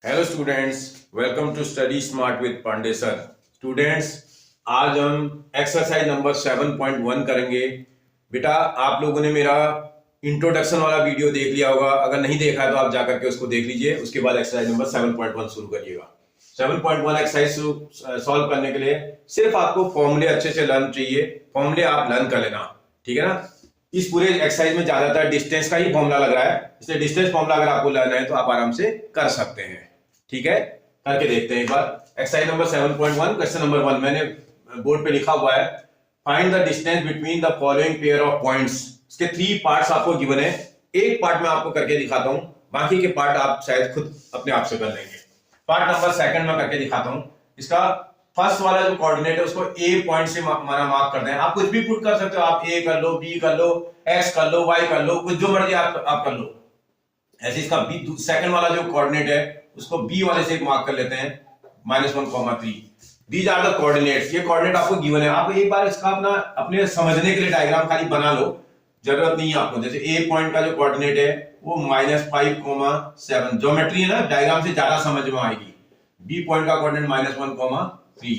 Hello students, welcome to study smart with Pandey sir. Students, आज हम exercise number 7.1 करेंगे। बेटा, आप लोगों ने मेरा इंट्रोडक्शन वाला वीडियो देख लिया होगा। अगर नहीं देखा है तो आप जाकर के उसको देख लीजिए। उसके बाद एक्सरसाइज नंबर 7.1 शुरू करिएगा। 7.1 एक्सरसाइज सॉल्व करने के लिए सिर्फ आपको फॉर्मूले अच्छे से लर्न चाहिए। फॉर्मूले आप लर्न कर लेना, ठीक है ना। इस पूरे एक्सरसाइज में ज्यादातर डिस्टेंस का ही फॉर्मूला लग रहा है, इसलिए डिस्टेंस फॉर्मूला अगर आपको लर्न है तो आप आराम से कर सकते हैं। ठीक है, करके देखते हैं एक बार। एक्सरसाइज नंबर 7.1 क्वेश्चन नंबर 1 मैंने बोर्ड पे लिखा हुआ है। Find the distance between the following pair of points. इसके 3 पार्ट्स आपको गिवन है। एक पार्ट मैं आपको करके दिखाता हूं, बाकी के पार्ट आप शायद खुद अपने आप से कर लेंगे। पार्ट नंबर 2 में करके दिखाता हूं। इसका फर्स्ट वाला जो कोऑर्डिनेट है उसको ए पॉइंट से मार्क कर दें। आप कुछ भी पुट कर सकते हो, आप ए कर लो, बी कर लो, एक्स कर लो, वाई कर लो, कुछ जो मर्जी आप कर लो। ऐसे इसका बी सेकंड वाला जो कोऑर्डिनेट है उसको बी वाले से मार्क कर लेते हैं, -1,3। These are the coordinates. ये कोऑर्डिनेट आपको गिवन है। आप एक बार इसका अपने समझने के लिए डायग्राम खाली बना लो, जरूरत नहीं है आपको। जैसे ए पॉइंट का जो कोऑर्डिनेट है वो -5,7। ज्योमेट्री है ना, डायग्राम से ज्यादा समझ में आएगी। बी पॉइंट का कोऑर्डिनेट -1,3।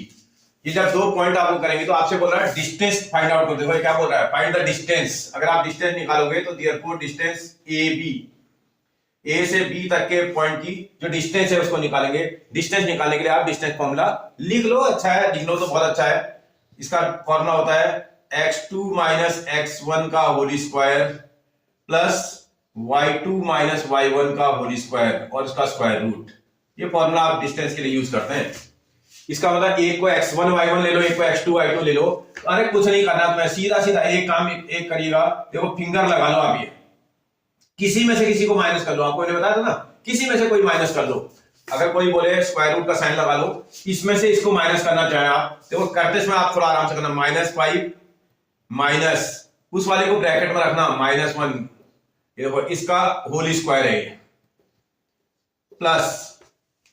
ये जब 2 पॉइंट आपको करेंगे तो आपसे बोल रहा है डिस्टेंस फाइंड आउट कर। देखो क्या बोल रहा है, फाइंड द डिस्टेंस। अगर आप डिस्टेंस निकालोगे तो देयरफॉर डिस्टेंस ए बी, ए से बी तक के पॉइंट की जो डिस्टेंस है उसको निकालेंगे। डिस्टेंस निकालने के लिए आप डिस्टेंस फॉर्मूला लिख लो। अच्छा है, लिख लो तो बहुत अच्छा है। इसका फॉर्मूला होता है x2 - x1 का whole square plus y2 - y1 का होल स्क्वायर और इसका स्क्वायर रूट। ये फॉर्मूला आप डिस्टेंस के लिए यूज करते हैं। इसका मतलब एक को x1 y1 ले लो, एक को x2 y2 ले लो। अरे कुछ नहीं करना तुम्हें, सीधा सीधा एक काम एक करिएगा। देखो फिंगर लगा लो आप, ये किसी में से किसी को माइनस कर लो। आपको मैंने बताया था ना, किसी में से कोई माइनस कर लो। अगर कोई बोले स्क्वायर रूट का साइन लगा लो, इसमें से इसको माइनस करना चाहे आप, देखो करते समय आप थोड़ा आराम से करना। -5 माइनस उस वाले को ब्रैकेट में रखना -1। ये देखो इसका होल स्क्वायर है, प्लस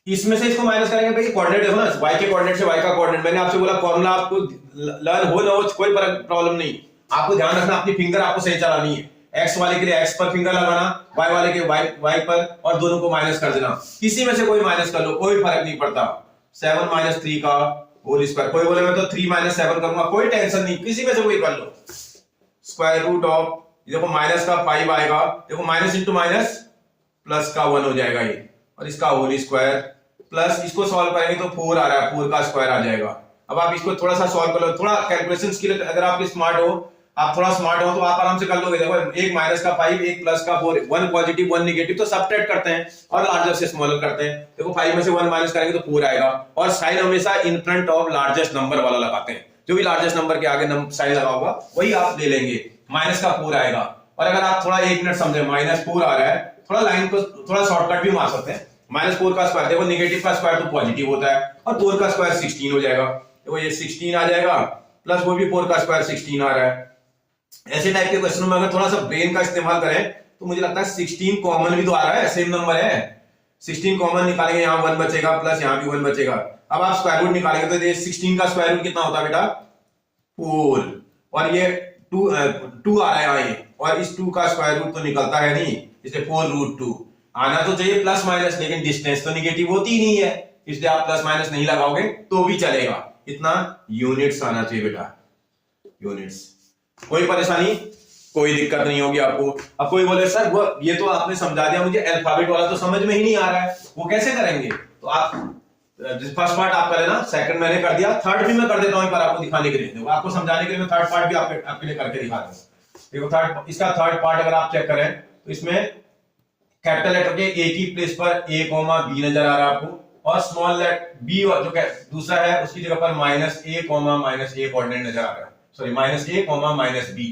इसमें से इसको माइनस करेंगे। भाई कोऑर्डिनेट देखो ना, y के कोऑर्डिनेट से y का कोऑर्डिनेट। मैंने आपसे बोला फॉर्मूला आपको लर्न हो ना हो कोई प्रॉब्लम नहीं। आपको ध्यान रखना, अपनी फिंगर आपको सही चलानी है। x वाले के लिए x पर फिंगर लगाना, y वाले के y पर, और दोनों को माइनस कर देना। किसी में से कोई माइनस कर लो, कोई फर्क नहीं पड़ता। 7 - 3 का होल स्क्वायर। कोई बोले मैं तो 3 - 7 करूंगा, कोई टेंशन नहीं, किसी में से कोई कर लो। स्क्वायर रूट ऑफ, देखो माइनस का 5 आएगा, देखो माइनस इंटू माइनस प्लस का 1 हो जाएगा ये, और इसका होल स्क्वायर प्लस इसको सॉल्व करेंगे तो 4 आ रहा है, 4 का स्क्वायर आ जाएगा। अब आप इसको थोड़ा सा सॉल्व कर लो, थोड़ा कैलकुलेशंस के लिए अगर आप स्मार्ट हो, आप थोड़ा स्मार्ट हो तो आप आराम से कर लोगे। देखो एक माइनस का 5, एक प्लस का 4, 1 पॉजिटिव 1 नेगेटिव, तो सबट्रैक्ट करते हैं और लार्जर से स्मॉलर करते हैं। देखो 5 में से 1 माइनस करेंगे तो 4 आएगा, और साइन हमेशा in front of largest number वाला लगाते हैं। जो भी लार्जेस्ट नंबर के आगे साइन लगा होगा वही आप ले लेंगे। माइनस का 4 आएगा, और अगर आप थोड़ा 1 मिनट समझे, -4 आ रहा है, थोड़ा लाइन को थोड़ा शॉर्टकट भी मार सकते हैं। -4 का स्क्वायर, देखो नेगेटिव का स्क्वायर तो पॉजिटिव होता है, और 4 का स्क्वायर 16 हो जाएगा। देखो ये 16 आ जाएगा, प्लस वो भी 4 का स्क्वायर 16 आ रहा है। ऐसे टाइप के क्वेश्चन में अगर थोड़ा सा ब्रेन का इस्तेमाल करें तो मुझे लगता है 16 कॉमन भी तो आ रहा है, सेम नंबर है। 16 कॉमन निकालेंगे, यहाँ 1 बचेगा, प्लस यहाँ भी 1 बचेगा। अब आप स्क्वायर रूट निकालेंगे तो ये 16 का स्क्वायर रूट कितना होता है बेटा, 4, और ये 2 आ रहा है यहाँ ये, और इस 2 का स्क्वायर रूट तो निकलता है नहीं, इसलिए 4√2 आना तो चाहिए प्लस माइनस, लेकिन डिस्टेंस तो निगेटिव होती ही नहीं है, इसलिए आप प्लस माइनस नहीं लगाओगे तो भी चलेगा। इतना यूनिट्स आना चाहिए बेटा, यूनिट्स। कोई परेशानी, कोई दिक्कत नहीं होगी आपको। अब कोई बोले सर वो ये तो आपने समझा दिया, मुझे अल्फाबेट वाला तो समझ में ही नहीं आ रहा है, वो कैसे करेंगे? तो आप फर्स्ट पार्ट आप कर लेना, सेकंड मैंने कर दिया, थर्ड भी मैं कर देता हूं एक बार आपको दिखाने के लिए। आपको समझाने के लिए मैं थर्ड पार्ट भी आपके लिए करके दिखा दूं। देखो इसका थर्ड पार्ट अगर आप चेक करें तो इसमें कैपिटल लेटर के ए की प्लेस पर a, b नजर आ रहा है आपको, और स्मॉल लेटर b जो दूसरा है उसकी जगह पर -a, -a कोऑर्डिनेट नजर आ रहा है। Sorry -a, -b।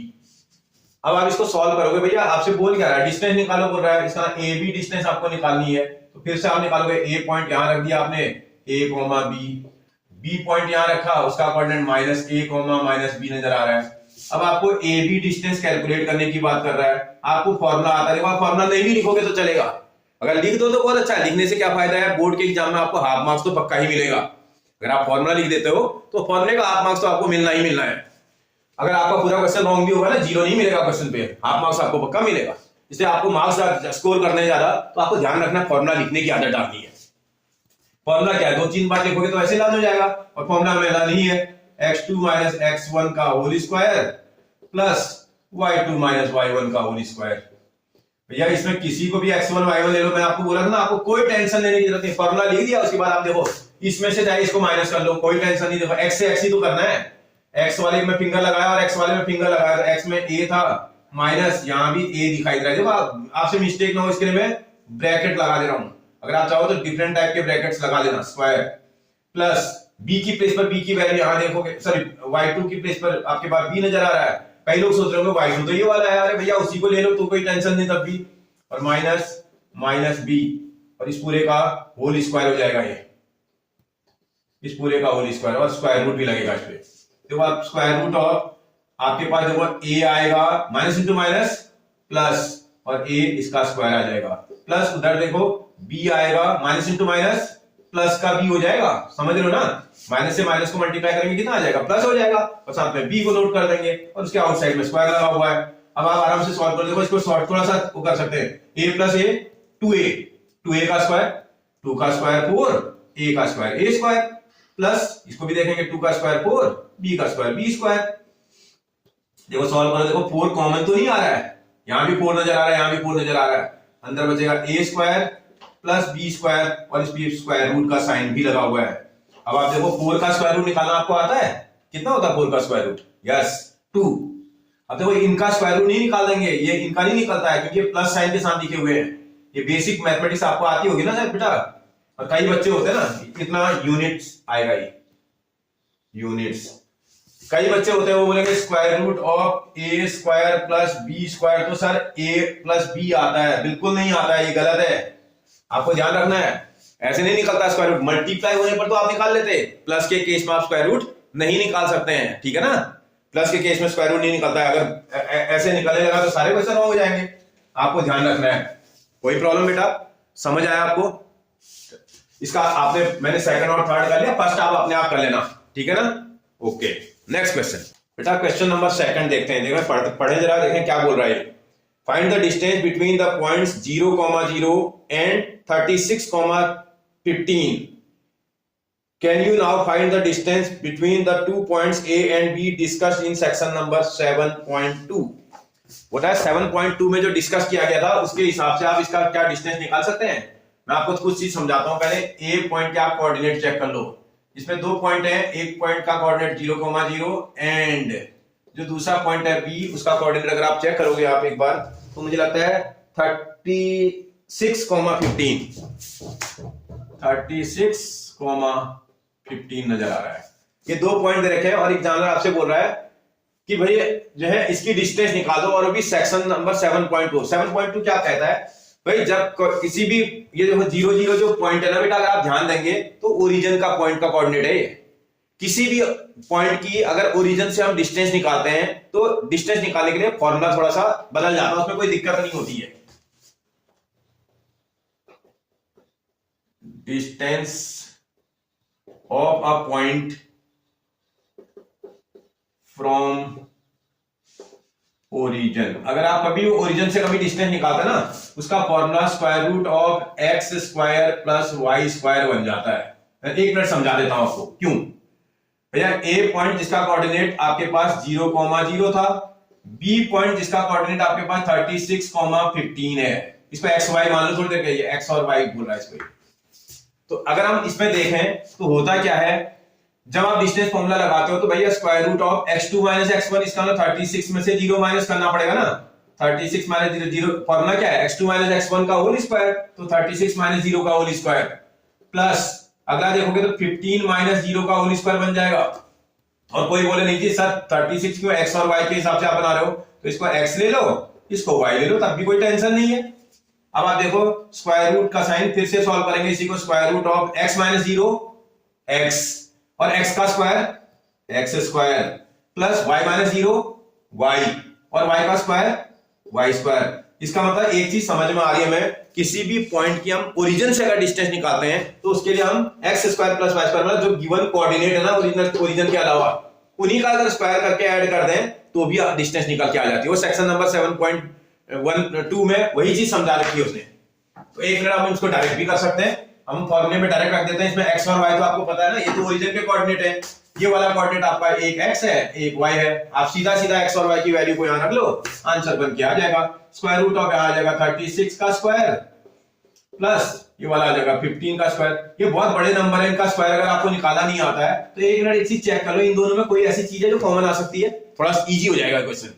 अब आप इसको सॉल्व करोगे, भैया आपसे बोल क्या रहा है, डिस्टेंस निकालो बोल रहा है। इसका a b डिस्टेंस आपको निकालनी है, तो फिर से आप निकालोगे। a पॉइंट यहां रख दिया आपने, a, b पॉइंट यहां रखा, उसका कोऑर्डिनेट -a, -b नजर आ रहा है। अब आपको ए बी डिस्टेंस कैलकुलेट करने की बात कर रहा है, आपको फॉर्मूला आता है। फॉर्मूला नहीं भी लिखोगे तो चलेगा, अगर लिख दो तो बहुत अच्छा है। लिखने से क्या फायदा है, बोर्ड के एग्जाम में आपको हाफ मार्क्स तो पक्का ही मिलेगा। अगर आप फॉर्मूला लिख देते हो तो फॉर्मूले का हाफ मार्क्स तो आपको मिलना ही मिलना है। अगर आपका पूरा क्वेश्चन रॉन्ग भी होगा ना, 0 नहीं मिलेगा क्वेश्चन पे, हाफ मार्क्स आपको पक्का मिलेगा। इसलिए आपको मार्क्स स्कोर करने ज्यादा तो आपको ध्यान रखना फॉर्मूला लिखने की आदत डालनी है। फॉर्मूला क्या है, 2-3 बार लिखोगे तो ऐसे लर्न हो जाएगा, और फॉर्मूला हमें लर्न ही है x2 माइनस x1 का whole square plus y2 minus y1 का होल स्क्वायर। भैया इसमें किसी को भी x1 y1 ले लो, मैं आपको बोला था ना, आपको कोई टेंशन लेने की जरूरत नहीं, फॉर्मूला लिख दिया, उसके बाद आप देखो इसमें से चाहे इसको माइनस कर लो, कोई टेंशन नहीं। देखो x से x ही तो करना है, x वाले में फिंगर लगाया और x वाले में फिंगर लगाया, तो x में a था माइनस, यहां भी a दिखाई दे रहा है। देखो आपसे मिस्टेक ना हो इसके लिए मैं ब्रैकेट लगा दे रहा हूं, अगर आप चाहो तो डिफरेंट टाइप के ब्रैकेट्स लगा देना, स्क्वायर प्लस b की प्लेस पर b की वैल्यू यहां देखोगे, सॉरी y2 की प्लेस पर आपके पास b नजर आ रहा है, कई लोग सोच रहे होंगे y2 तो ये वाला है, अरे भैया उसी को ले लो तो कोई टेंशन नहीं तब भी, और माइनस माइनस b, और इस पूरे का होल स्क्वायर हो जाएगा, ये इस पूरे का होल स्क्वायर, और स्क्वायर रूट भी लगेगा इस पे। देखो आप स्क्वायर रूट ऑफ आपके पास देखो a आएगा माइनस इंटू माइनस प्लस, और a इसका स्क्वायर आ जाएगा, प्लस उधर देखो b आएगा माइनस इंटू माइनस प्लस का b हो जाएगा, समझ रहे हो ना, माइनस से माइनस को मल्टीप्लाई करेंगे कितना आ जाएगा, प्लस हो जाएगा, और साथ में b को नोट कर देंगे, और उसके आउटसाइड में स्क्वायर लगा हुआ है। अब आप आराम से सॉल्व कर, देखो इसको शॉर्ट थोड़ा सा वो कर सकते हैं, a प्लस a 2a का स्क्वायर 2 का स्क्वायर 4, a का स्क्वायर a स्क्वायर, प्लस इसको भी देखेंगे 2 का स्क्वायर 4, b का स्क्वायर b स्क्वायर। देखो सॉल्व करो, देखो 4 कॉमन तो नहीं आ रहा है, यहां भी 4 नजर आ रहा है, यहां भी 4 नजर आ रहा है, अंदर बचेगा a square plus b square, और इस पे स्क्वायर रूट का साइन भी लगा हुआ है। अब आप देखो 4 का स्क्वायर रूट निकालना आपको आता है, कितना होता है 4 का स्क्वायर रूट, यस 2। अब देखो इनका स्क्वायर रूट नहीं निकाल देंगे, ये इनका नहीं निकलता है क्योंकि प्लस साइन के साथ लिखे हुए हैं, ये बेसिक मैथमेटिक्स आपको आती होगी ना सर बेटा, और कई बच्चे होते हैं ना कितना यूनिट्स आएगा, ये यूनिट्स, कई बच्चे होते हैं वो बोलेंगे square root of A square plus B square, तो सर a प्लस बी आता है, बिल्कुल नहीं आता है, ये गलत है, आपको ध्यान रखना है, ऐसे नहीं निकलता स्क्वायर रूट, मल्टीप्लाई होने पर तो आप निकाल लेते, प्लस के केस में आप स्क्वायर रूट नहीं निकाल सकते हैं, ठीक है ना, प्लस के केस में स्क्वायर रूट नहीं निकलता है, अगर ऐसे निकलने लगा तो सारे क्वेश्चन हो जाएंगे, आपको ध्यान रखना है। कोई प्रॉब्लम बेटा, समझ आया आपको, इसका आपने मैंने सेकंड और थर्ड कर लिया, फर्स्ट आप अपने आप कर लेना, ठीक है ना, ओके। नेक्स्ट क्वेश्चन बेटा, क्वेश्चन नंबर सेकंड देखते हैं, देखो पढ़े जरा, देखें क्या बोल रहा है। Find the distance between the points 0,0 and 36,15। Can you now find the distance between the 2 points A and B discussed in section number 7.2? वो था 7.2 में जो डिस्कस किया गया था उसके हिसाब से आप इसका क्या डिस्टेंस निकाल सकते हैं। मैं आपको कुछ चीज समझाता हूं, पहले ए पॉइंट के आप कोऑर्डिनेट चेक कर लो। इसमें 2 पॉइंट है, एक पॉइंट का कोऑर्डिनेट 0,0 एंड जो दूसरा पॉइंट है बी, उसका कोऑर्डिनेट अगर आप चेक करोगे आप एक बार, तो मुझे लगता है 36,15 नजर आ रहा है। ये 2 पॉइंट दे रखे हैं और एग्जामिनर आपसे बोल रहा है कि भाई जो है इसकी डिस्टेंस निकाल दो, और अभी सेक्शन नंबर 7.2 क्या कहता है भाई, जब किसी भी ये देखो 0,0 जो पॉइंट है ना बेटा, अगर आप ध्यान देंगे तो ओरिजिन का पॉइंट का कोऑर्डिनेट है ये। किसी भी पॉइंट की अगर ओरिजिन से हम डिस्टेंस निकालते हैं तो डिस्टेंस निकालने के लिए फॉर्मूला थोड़ा सा बदल जाता है, उसमें कोई दिक्कत नहीं होती है। Distance of a point from origin, अगर आप कभी ओरिजिन से कभी डिस्टेंस निकालते हैं ना, उसका formula square root of X square plus Y square बन जाता है। मैं 1 मिनट समझा देता हूं आपको क्यों। भैया ए पॉइंट जिसका कोऑर्डिनेट आपके पास 0,0 था, बी पॉइंट जिसका कोऑर्डिनेट आपके पास 36,15 है, इसको एक्स वाई मान लो, थोड़ी देर के लिए एक्स और वाई बोल रहा है इसको। तो अगर हम इसमें देखें तो होता क्या है, जब आप डिस्टेंस फॉर्मूला लगाते हो तो भैया square root of x2 minus x1, इसका ना 36 में से 0 माइनस करना पड़ेगा ना, 36 माइनस 0, फॉर्मूला क्या है x2 माइनस x1 का होल स्क्वायर, तो 36 माइनस 0 का होल स्क्वायर, प्लस अगला देखोगे तो 15 माइनस 0 का होल स्क्वायर बन जाएगा। और कोई बोले नहीं जी सर 36 क्यों, x और y के हिसाब से आप बना रहे हो, तो इसको x ले लो, इसको y ले लो, तब भी कोई टेंशन नहीं है। अब आप देखो स्क्वायर रूट का साइन फिर से सॉल्व करेंगे, इसी को square root of x minus 0 x, और x का square x square, plus y minus 0 y, और y का स्क्वायर y स्क्वायर। इसका मतलब एक चीज समझ में आ रही है हमें, किसी भी पॉइंट की हम ओरिजिन से अगर डिस्टेंस निकालते हैं तो उसके लिए हम x square plus y square, मतलब जो गिवन कोऑर्डिनेट है ना ओरिजिन के अलावा, उन्हीं का अगर स्क्वायर करके ऐड कर दें तो भी डिस्टेंस निकल के आ जाती है। वो सेक्शन नंबर 7.12 में वही चीज समझा रखी है उसने। तो 1 मिनट हम इसको डायरेक्ट भी कर सकते हैं, हम फॉर्मूले में डायरेक्ट रख देते हैं। इसमें x और y तो आपको पता है ना, ये तो ओरिजिन के कोऑर्डिनेट है, ये वाला कोऑर्डिनेट आपका एक x है एक y है। आप सीधा सीधा x और y की वैल्यू को यहां रख लो, आंसर बन के आ जाएगा। स्क्वायर रूट ऑफ आ जाएगा 36 का स्क्वायर प्लस ये वाला आ जाएगा 15 का स्क्वायर। ये बहुत बड़े नंबर है, इनका स्क्वायर अगर आपको निकाला नहीं आता है तो एक मिनट एक चीज चेक कर लो, इन दोनों में कोई ऐसी चीज है जो कॉमन आ सकती है, थोड़ा इजी हो जाएगा क्वेश्चन।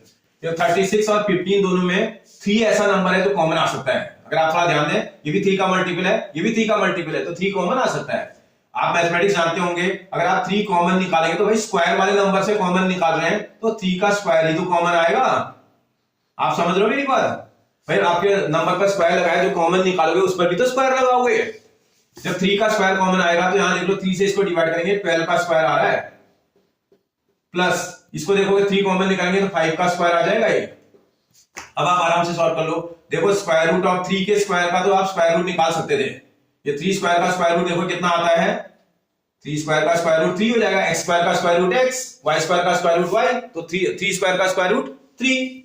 तो 36 और 15 दोनों में 3 ऐसा नंबर है जो कॉमन आ सकता है। अगर आप थोड़ा ध्यान दें, ये भी 3 का मल्टीपल है, ये भी 3 का मल्टीपल है, तो 3 कॉमन आ सकता है। आप मैथमेटिक्स जानते होंगे, अगर आप 3 कॉमन निकालेंगे तो भाई स्क्वायर वाले नंबर से कॉमन निकाल रहे हैं तो 3 का स्क्वायर ही तो कॉमन आएगा। आप समझ रहे हो मेरी बात? भाई आपके नंबर पर स्क्वायर लगाया, जो कॉमन निकालोगे उस पर भी तो स्क्वायर लगाओगे। जब 3 का स्क्वायर कॉमन आएगा तो यहां देख लो 3 से इसको डिवाइड करेंगे 12 का स्क्वायर आ रहा है, प्लस इसको देखोगे 3 कॉमन निकालेंगे तो 5 का स्क्वायर आ जाएगा ये। अब आप आराम से सॉल्व कर लो। देखो स्क्वायर रूट ऑफ 3 के स्क्वायर का तो आप स्क्वायर रूट निकाल सकते थे। ये 3 स्क्वायर का स्क्वायर रूट देखो कितना आता है, 3 स्क्वायर का स्क्वायर रूट 3 हो जाएगा, x स्क्वायर का square root x, y square का स्क्वायर रूट y, तो 3 स्क्वायर का square root 3।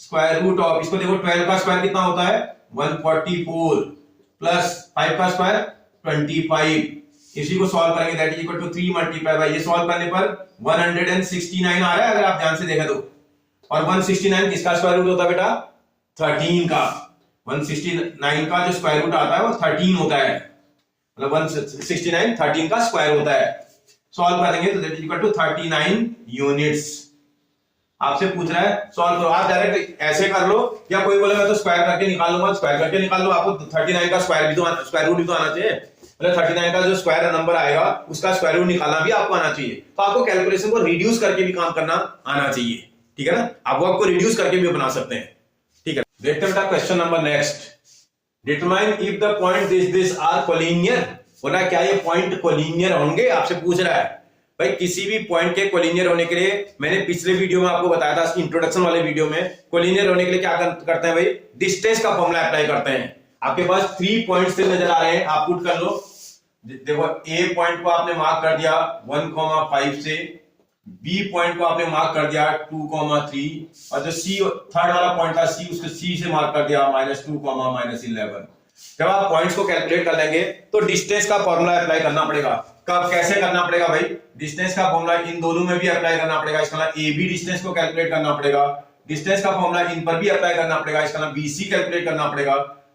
Square root of इसको देखो 12 का स्क्वायर कितना होता है 144 प्लस 5 का स्क्वायर 25। इसी को सॉल्व करेंगे that is equal to 3 multiply by, ये सॉल्व करने पर 169 आ रहा है अगर आप ध्यान से देखें तो। और 169 किसका स्क्वायर रूट होता है बेटा? 13 का। 169 का जो स्क्वायर रूट आता है वो 13 होता है, मतलब 169 13 का स्क्वायर होता है। सॉल्व करेंगे तो that is equal to 39 units. आपसे पूछ रहा है सॉल्व करो, आप डायरेक्ट ऐसे कर लो, या कोई बोले मैं तो स्क्वायर करके निकाल लूंगा, स्क्वायर करके निकाल लो। आपको 39 का स्क्वायर भी तो स्क्वायर रूट भी तो आना चाहिए, मतलब 39 का जो स्क्वायर नंबर आएगा उसका स्क्वायर रूट निकालना भी आपको आना चाहिए। तो आपको कैलकुलेशन को रिड्यूस करके भी काम करना आना चाहिए, ठीक है ना? आप वर्क को रिड्यूस करके भी बना सकते हैं, ठीक है। देखते हैं बेटा question number next. Determine if the point this are collinear. बोला क्या ये पॉइंट कोलिनियर होंगे, आपसे पूछ रहा है। भाई किसी भी पॉइंट के कोलिनियर होने के लिए, मैंने पिछले वीडियो में आपको बताया था, इंट्रोडक्शन वाले वीडियो में, कोलिनियर होने के लिए क्या करते हैं भाई? डिस्टेंस का फॉर्मूला अप्लाई करते हैं। आपके पास 3 पॉइंट्स से नजर आ रहे हैं, आप पुट कर लो। देखो ए पॉइंट को आपने मार्क कर दिया 1,5 से, बी पॉइंट को आपने मार्क कर दिया 2,3, और जो सी थर्ड वाला पॉइंट था सी, उसको सी से मार्क कर दिया -2, -11। जब आप पॉइंट्स को कैलकुलेट कर लेंगे तो डिस्टेंस का फॉर्मूला अप्लाई करना पड़ेगा। कब कैसे करना पड़ेगा भाई? डिस्टेंस का फॉर्मूला इन दोनों में भी अप्लाई करना पड़ेगा। इसका नाम ए बी डिस्टेंस को कैलकुलेट करना पड़ेगा, डिस्टेंस का फॉर्मूला इन पर भी अप्लाई करना पड़ेगा, इसका नाम बीसी कैलकुलेट करना पड़ेगा,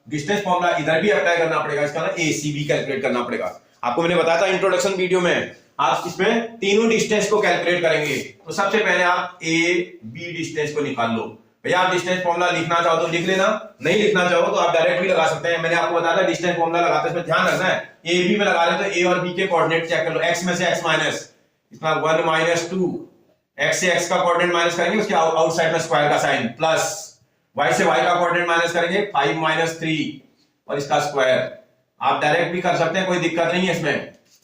डिस्टेंस फॉर्मूला इधर भी अप्लाई करना पड़ेगा, इसका नाम एसीबी कैलकुलेट करना पड़ेगा। आपको मैंने बताया था इंट्रोडक्शन वीडियो में, आप इसमें तीनों डिस्टेंस को कैलकुलेट करेंगे। तो सबसे पहले आप ए बी डिस्टेंस को निकाल लो। भैया आप डिस्टेंस फॉर्मूला लिखना चाहो तो लिख लेना, नहीं लिखना चाहो तो आप डायरेक्ट भी लगा सकते हैं। मैंने आपको बताया था डिस्टेंस फॉर्मूला लगाते हैं, इसमें ध्यान रखना है। ए बी में लगा रहे तो ए और बी के कोऑर्डिनेट चेक कर लो। x में से x माइनस, इसका 1 - 2, x से x का कोऑर्डिनेट माइनस करेंगे, उसके आउटसाइड में स्क्वायर का साइन, प्लस y से y का कोऑर्डिनेट माइनस करेंगे 5 - 3 और इसका स्क्वायर। आप डायरेक्ट भी कर सकते हैं, कोई दिक्कत नहीं है इसमें।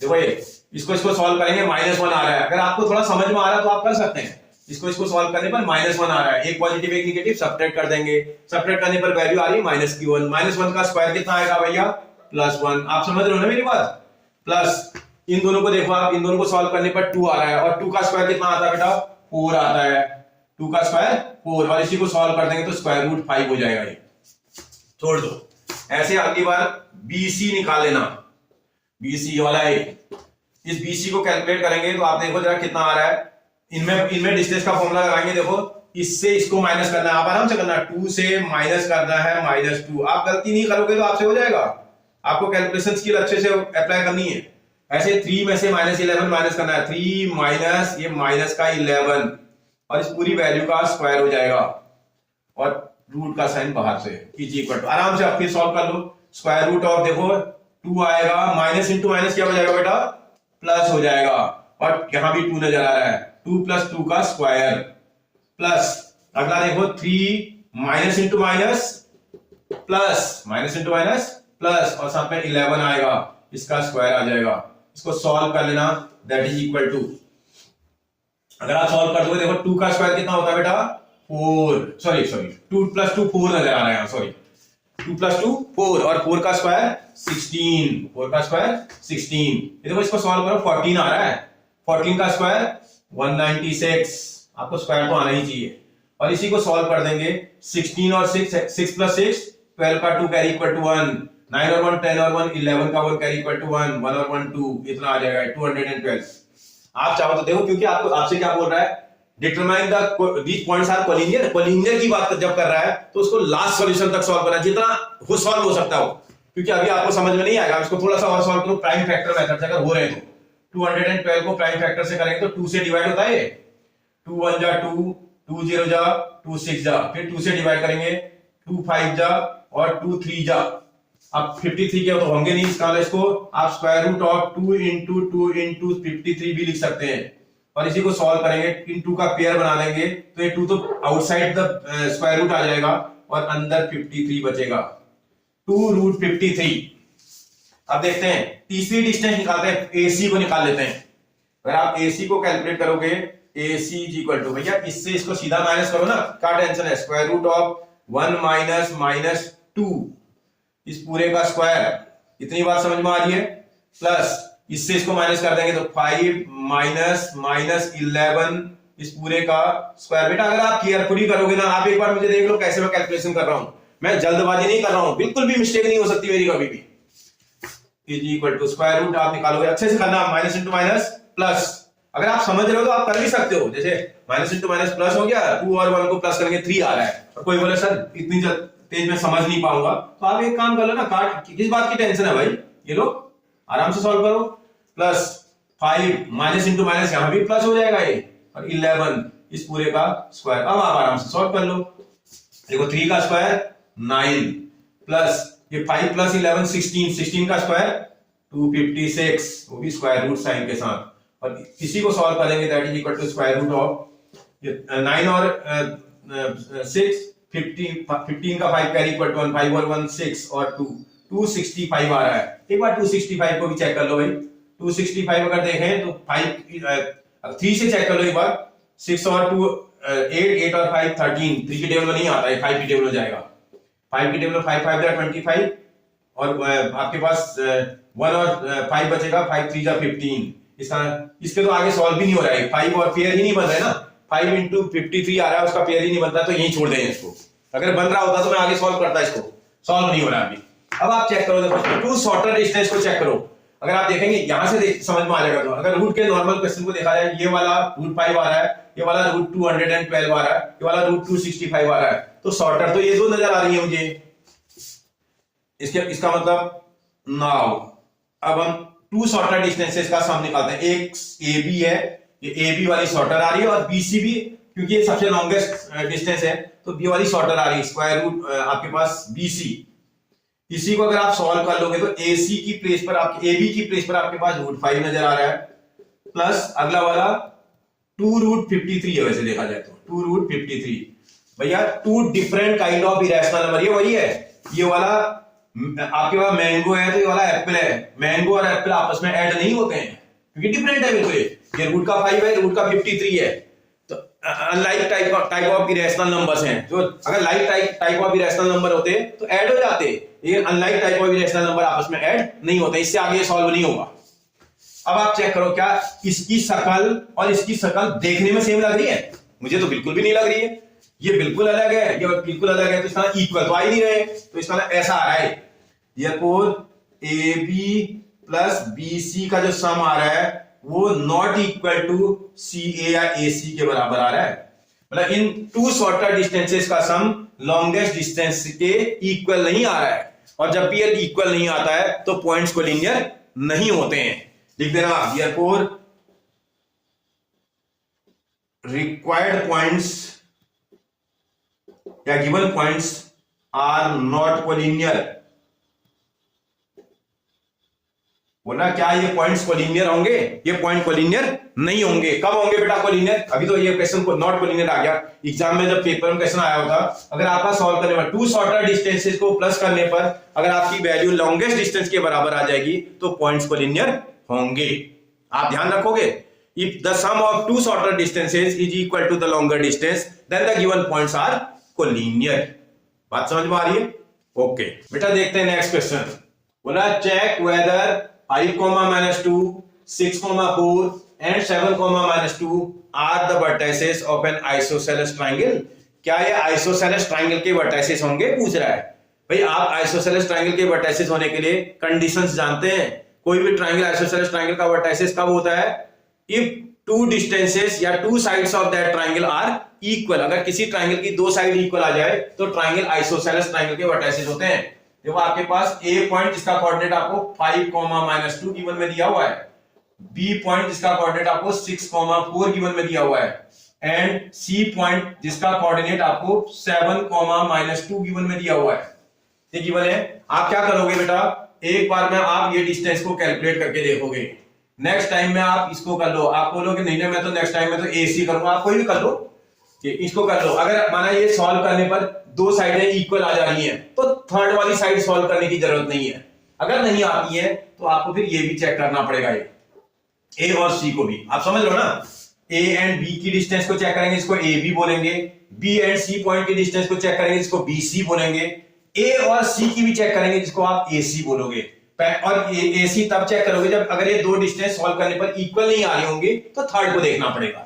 देखो ये इसको सॉल्व करेंगे -1 आ रहा है, अगर आपको थोड़ा समझ में आ रहा है तो आप कर सकते हैं। इसको सॉल्व करने पर -1 आ रहा है, एक पॉजिटिव एक नेगेटिव सब्ट्रैक्ट कर देंगे, सब्ट्रैक्ट करने पर वैल्यू आ रही है -1। -1 का स्क्वायर कितना आएगा भैया? +1। आप समझ रहे हो ना मेरी बात? प्लस इन दोनों को देखो आप, इन दोनों को सॉल्व करने पर 2 आ रहा है, और 2 का स्क्वायर कितना आता है बेटा? 4 आता है। 2 का स्क्वायर 4, और इसी को सॉल्व कर देंगे तो स्क्वायर रूट 5 हो जाएगा। ये छोड़ दो। ऐसे अगली बार BC निकाल लेना, BC वाला है। इस BC को कैलकुलेट करेंगे तो आप देखो जरा कितना आ रहा है। इनमें डिस्टेंस का फॉर्मूला लगाएंगे, देखो इससे इसको माइनस करना है, आप आराम से करना, 2 से माइनस करना है -2। आप गलती नहीं करोगे तो आपसे हो जाएगा, आपको कैलकुलेशन स्किल अच्छे से अप्लाई करनी है। ऐसे 3 में से -11 माइनस करना है, 3 माइनस ये माइनस का 11, और इस पूरी वैल्यू का स्क्वायर हो जाएगा, और रूट का साइन बाहर से कीजिए इक्वल टू। आराम से आप फिर सॉल्व कर लो। स्क्वायर रूट ऑफ देखो 2 आएगा, माइनस इंटू माइनस क्या हो जाएगा बेटा? प्लस हो जाएगा, और यहां भी 2 नजर आ रहा है, 2 + 2 का स्क्वायर, प्लस अगला देखो 3 minus into minus plus, minus into minus plus, और साथ में 11 आएगा, इसका स्क्वायर आ जाएगा। इसको सॉल्व कर लेना, दैट इज इक्वल टू, अगर आप सॉल्व कर दोगे देखो 2 का स्क्वायर कितना होता है बेटा? 4, सॉरी 2 + 2 4 नजर आ रहा है, सॉरी 2 + 2 4, और 4 का स्क्वायर 16, 4 का स्क्वायर 16। ये देखो इसको सॉल्व करो, 14 आ रहा है, 14 का स्क्वायर 196, आपको स्क्वायर तो आना ही चाहिए। और इसी को सॉल्व कर देंगे, 16 और 6 + 6 12 का 2 कैरी इक्वल टू 1, 9 और 1 10 और 1 11 का 1 कैरी इक्वल टू 1 1 और 1 2, इतना आ जाएगा 212। आप चाहो तो देखो, क्योंकि आपको आपसे क्या बोल रहा है, determine the these points are collinear. Collinear की बात जब कर रहा है तो उसको लास्ट सॉल्यूशन तक सॉल्व करना, जितना हो सॉल्व हो सकता हो, क्योंकि अभी आपको समझ में नहीं आएगा। इसको थोड़ा सा और सॉल्व करो प्राइम फैक्टर मेथड से अगर हो रहे हैं तो 212 को प्राइम फैक्टर से करेंगे तो 2 से डिवाइड होता है, 2 1 जा 2, 2 0 जा 2 6 जा, फिर 2 से डिवाइड करेंगे 2 5 जा और 2 3 जा। अब 53 के तो होंगे नहीं, इसका इसको आप square root of 2 into 2 into 53 भी लिख सकते हैं, और इसी को सॉल्व करेंगे, इन 2 का पेयर बना देंगे तो ये 2 तो आउटसाइड द स्क्वायर रूट आ जाएगा और अंदर 53 बचेगा, 2 रूट 53। अब देखते हैं तीसरी डिस्टेंस निकालते हैं, AC को निकाल लेते हैं। अगर आप AC को कैलकुलेट करोगे, AC इज इक्वल टू, भैया इससे इसको सीधा माइनस करो ना, क्या टेंशन है, square root of 1 minus minus 2, इस पूरे का स्क्वायर, इतनी बात समझ में आ रही है, प्लस इससे इसको माइनस कर देंगे तो 5 माइनस माइनस 11, इस पूरे का स्क्वायर। बेटा अगर आप केयरफुली करोगे ना, आप एक बार मुझे देख लो कैसे मैं कैलकुलेशन कर रहा हूं, मैं जल्दबाजी नहीं कर रहा हूं, बिल्कुल भी मिस्टेक नहीं हो सकती मेरी कभी भी। Is equal to square root आप निकालोगे, अच्छे से करना, माइनस इंटू माइनस प्लस। अगर आप समझ रहे हो तो आप कर भी सकते हो, जैसे माइनस इंटू माइनस प्लस हो गया, 2 और 1 को प्लस करेंगे 3 आ रहा है, और कोई बोले सर इतनी तेज में समझ नहीं पाऊंगा, तो आप एक काम कर लो ना, काट, किस बात की टेंशन है भाई, ये लो आराम से सॉल्व करो। प्लस 5 माइनस इंटू माइनस यहां भी प्लस हो जाएगा ये, और 11 इस पूरे का स्क्वायर। अब आप आराम से सॉल्व कर लो, देखो 3 का स्क्वायर 9 प्लस ये 5 प्लस 11 16, 16 का स्क्वायर 256, वो भी स्क्वायर रूट साइन के साथ, और इसी को सॉल्व करेंगे that is equal to square root of 9 और 6 15 का 5 कैरी इक्वल टू 1, 5 और 1 6 और 2 265 आ रहा है। एक बार 265 को भी चेक कर लो भाई, 265 अगर देखें तो 3 से चेक कर लो एक बार, 6 और 2 8 और 5 13, 3 की टेबल में नहीं आता है, 5 की टेबल में जाएगा, 5 की टेबल में 5 5 25, और आपके पास 1 और 5 बचेगा, 5 3 जा 15, इसके तो आगे सॉल्व भी नहीं हो रहा है, 5 और पेयर ही नहीं बन रहा है ना, 5 इंटू 53 आ रहा है, उसका पेयर ही नहीं बनता, तो यही छोड़ दें इसको। अगर बन रहा होता तो मैं आगे सॉल्व करता, इसको सॉल्व नहीं हो रहा अभी। अब आप चेक करो, टू शॉर्टर डिस्टेंस को चेक करो, अगर आप देखेंगे यहां से समझ में आ जाएगा। तो अगर रूट के नॉर्मल क्वेश्चन को देखा जाए, ये वाला रूट 5 आ रहा है, ये वाला रूट 212 आ रहा है, ये वाला रूट 265 आ रहा है, तो शॉर्टर तो ये दो नजर आ रही है मुझे, इसका मतलब नाउ अब हम टू शॉर्टर डिस्टेंसेस का सम निकालते हैं। एक AB है, ये AB वाली शॉर्टर आ रही है, और BC भी, क्योंकि ये सबसे लॉन्गेस्ट डिस्टेंस है, तो B वाली शॉर्टर आ रही है, स्क्वायर रूट आपके पास BC। इसी को अगर आप सॉल्व कर लोगे तो AC की प्लेस पर आपके AB की प्लेस पर आपके पास रूट 5 नजर आ रहा है, प्लस अगला वाला 2 रूट 53 है, वैसे देखा जाए तो 2 रूट 53। भैया 2 different kind of irrational number, ये वही है, ये वाला आपके पास मैंगो है तो ये वाला एप्पल है, मैंगो और एप्पल आपस में ऐड नहीं होते हैं क्योंकि डिफरेंट है बिल्कुल, ये रूट का 5 है, रूट का 53 है, तो unlike type of irrational numbers हैं, जो अगर like type of irrational number होते तो ऐड हो जाते, ये unlike type of irrational number आपस में ऐड नहीं होते, इससे आगे सॉल्व नहीं होगा। अब आप चेक करो, क्या इसकी शक्ल और इसकी शक्ल देखने में सेम लग रही है? मुझे तो बिल्कुल भी नहीं लग रही है, ये बिल्कुल अलग है, ये बिल्कुल अलग है, तो इसका इक्वल तो आ ही नहीं रहे, तो इसका ऐसा आ रहा है, therefore AB प्लस BC का जो सम आ रहा है वो नॉट इक्वल टू CA या AC के बराबर आ रहा है, मतलब इन टू शॉर्टर डिस्टेंसेस का सम लॉन्गेस्ट डिस्टेंस के इक्वल नहीं आ रहा है, और जब भी ये इक्वल नहीं आता है तो पॉइंट्स कोलिनियर नहीं होते हैं। लिख देना therefore required points या given points are not collinear. बोला क्या ये पॉइंट्स कोलिनियर होंगे? ये पॉइंट कोलिनियर नहीं होंगे। कब होंगे बेटा कोलिनियर? अभी तो ये क्वेश्चन को नॉट कोलिनियर आ गया, एग्जाम में जब पेपर में क्वेश्चन आया होता, अगर आपका सॉल्व करने पर टू शॉर्टर डिस्टेंसेस को प्लस करने पर अगर आपकी वैल्यू लॉन्गेस्ट डिस्टेंस के बराबर आ जाएगी तो पॉइंट्स कोलिनियर होंगे। आप ध्यान रखोगे, if the sum of two shorter distances is equal to the longer distance then the given points are collinear. बात समझ में आ रही है? ओके बेटा देखते हैं नेक्स्ट क्वेश्चन। बोला check whether 5, -2, 6, 4 and 7, -2 are the vertices of an isosceles triangle। क्या ये isosceles triangle के vertices होंगे पूछ रहा है। भाई आप आइसोसेलेस ट्रायंगल के वर्टाइसेस होने के लिए कंडीशंस जानते हैं। कोई भी ट्रायंगल आइसोसेलेस ट्रायंगल का वर्टाइसेस कब होता है? इफ टू डिस्टेंसेस या two sides of that triangle are equal. अगर किसी ट्रायंगल की दो साइड इक्वल आ जाए तो ट्रायंगल आइसोसेलेस ट्रायंगल के वर्टाइसेस होते हैं। देखो आपके पास ए पॉइंट जिसका कोऑर्डिनेट आपको 5, -2 गिवन में दिया हुआ है, बी पॉइंट जिसका कोऑर्डिनेट आपको 6, 4 गिवन में दिया हुआ है, एंड सी पॉइंट जिसका कोऑर्डिनेट आपको 7, -2 गिवन में दिया हुआ है। ये गिवन है। आप क्या करोगे बेटा, एक बार में आप ये डिस्टेंस को कैलकुलेट करके देखोगे, नेक्स्ट टाइम में आप इसको कर लो। आप बोलोगे नहीं मैं तो नेक्स्ट टाइम में तो एसी करूंगा, आप कोई भी कर लो, इसको कर लो। अगर माना ये सॉल्व करने पर दो साइडें इक्वल आ जा रही हैं तो थर्ड वाली साइड सॉल्व करने की जरूरत नहीं है। अगर नहीं आती है तो आपको फिर ये भी चेक करना पड़ेगा, ये ए और सी को भी। आप समझ लो ना, ए एंड बी की डिस्टेंस को चेक करेंगे, इसको ए बी बोलेंगे। बी एंड सी पॉइंट की डिस्टेंस को चेक करेंगे, इसको बी सी बोलेंगे। ए और सी की भी चेक करेंगे, जिसको आप ए सी बोलोगे। और ए सी तब चेक करोगे जब अगर ये दो डिस्टेंस सॉल्व करने पर इक्वल नहीं आ रही होंगी तो थर्ड को देखना पड़ेगा।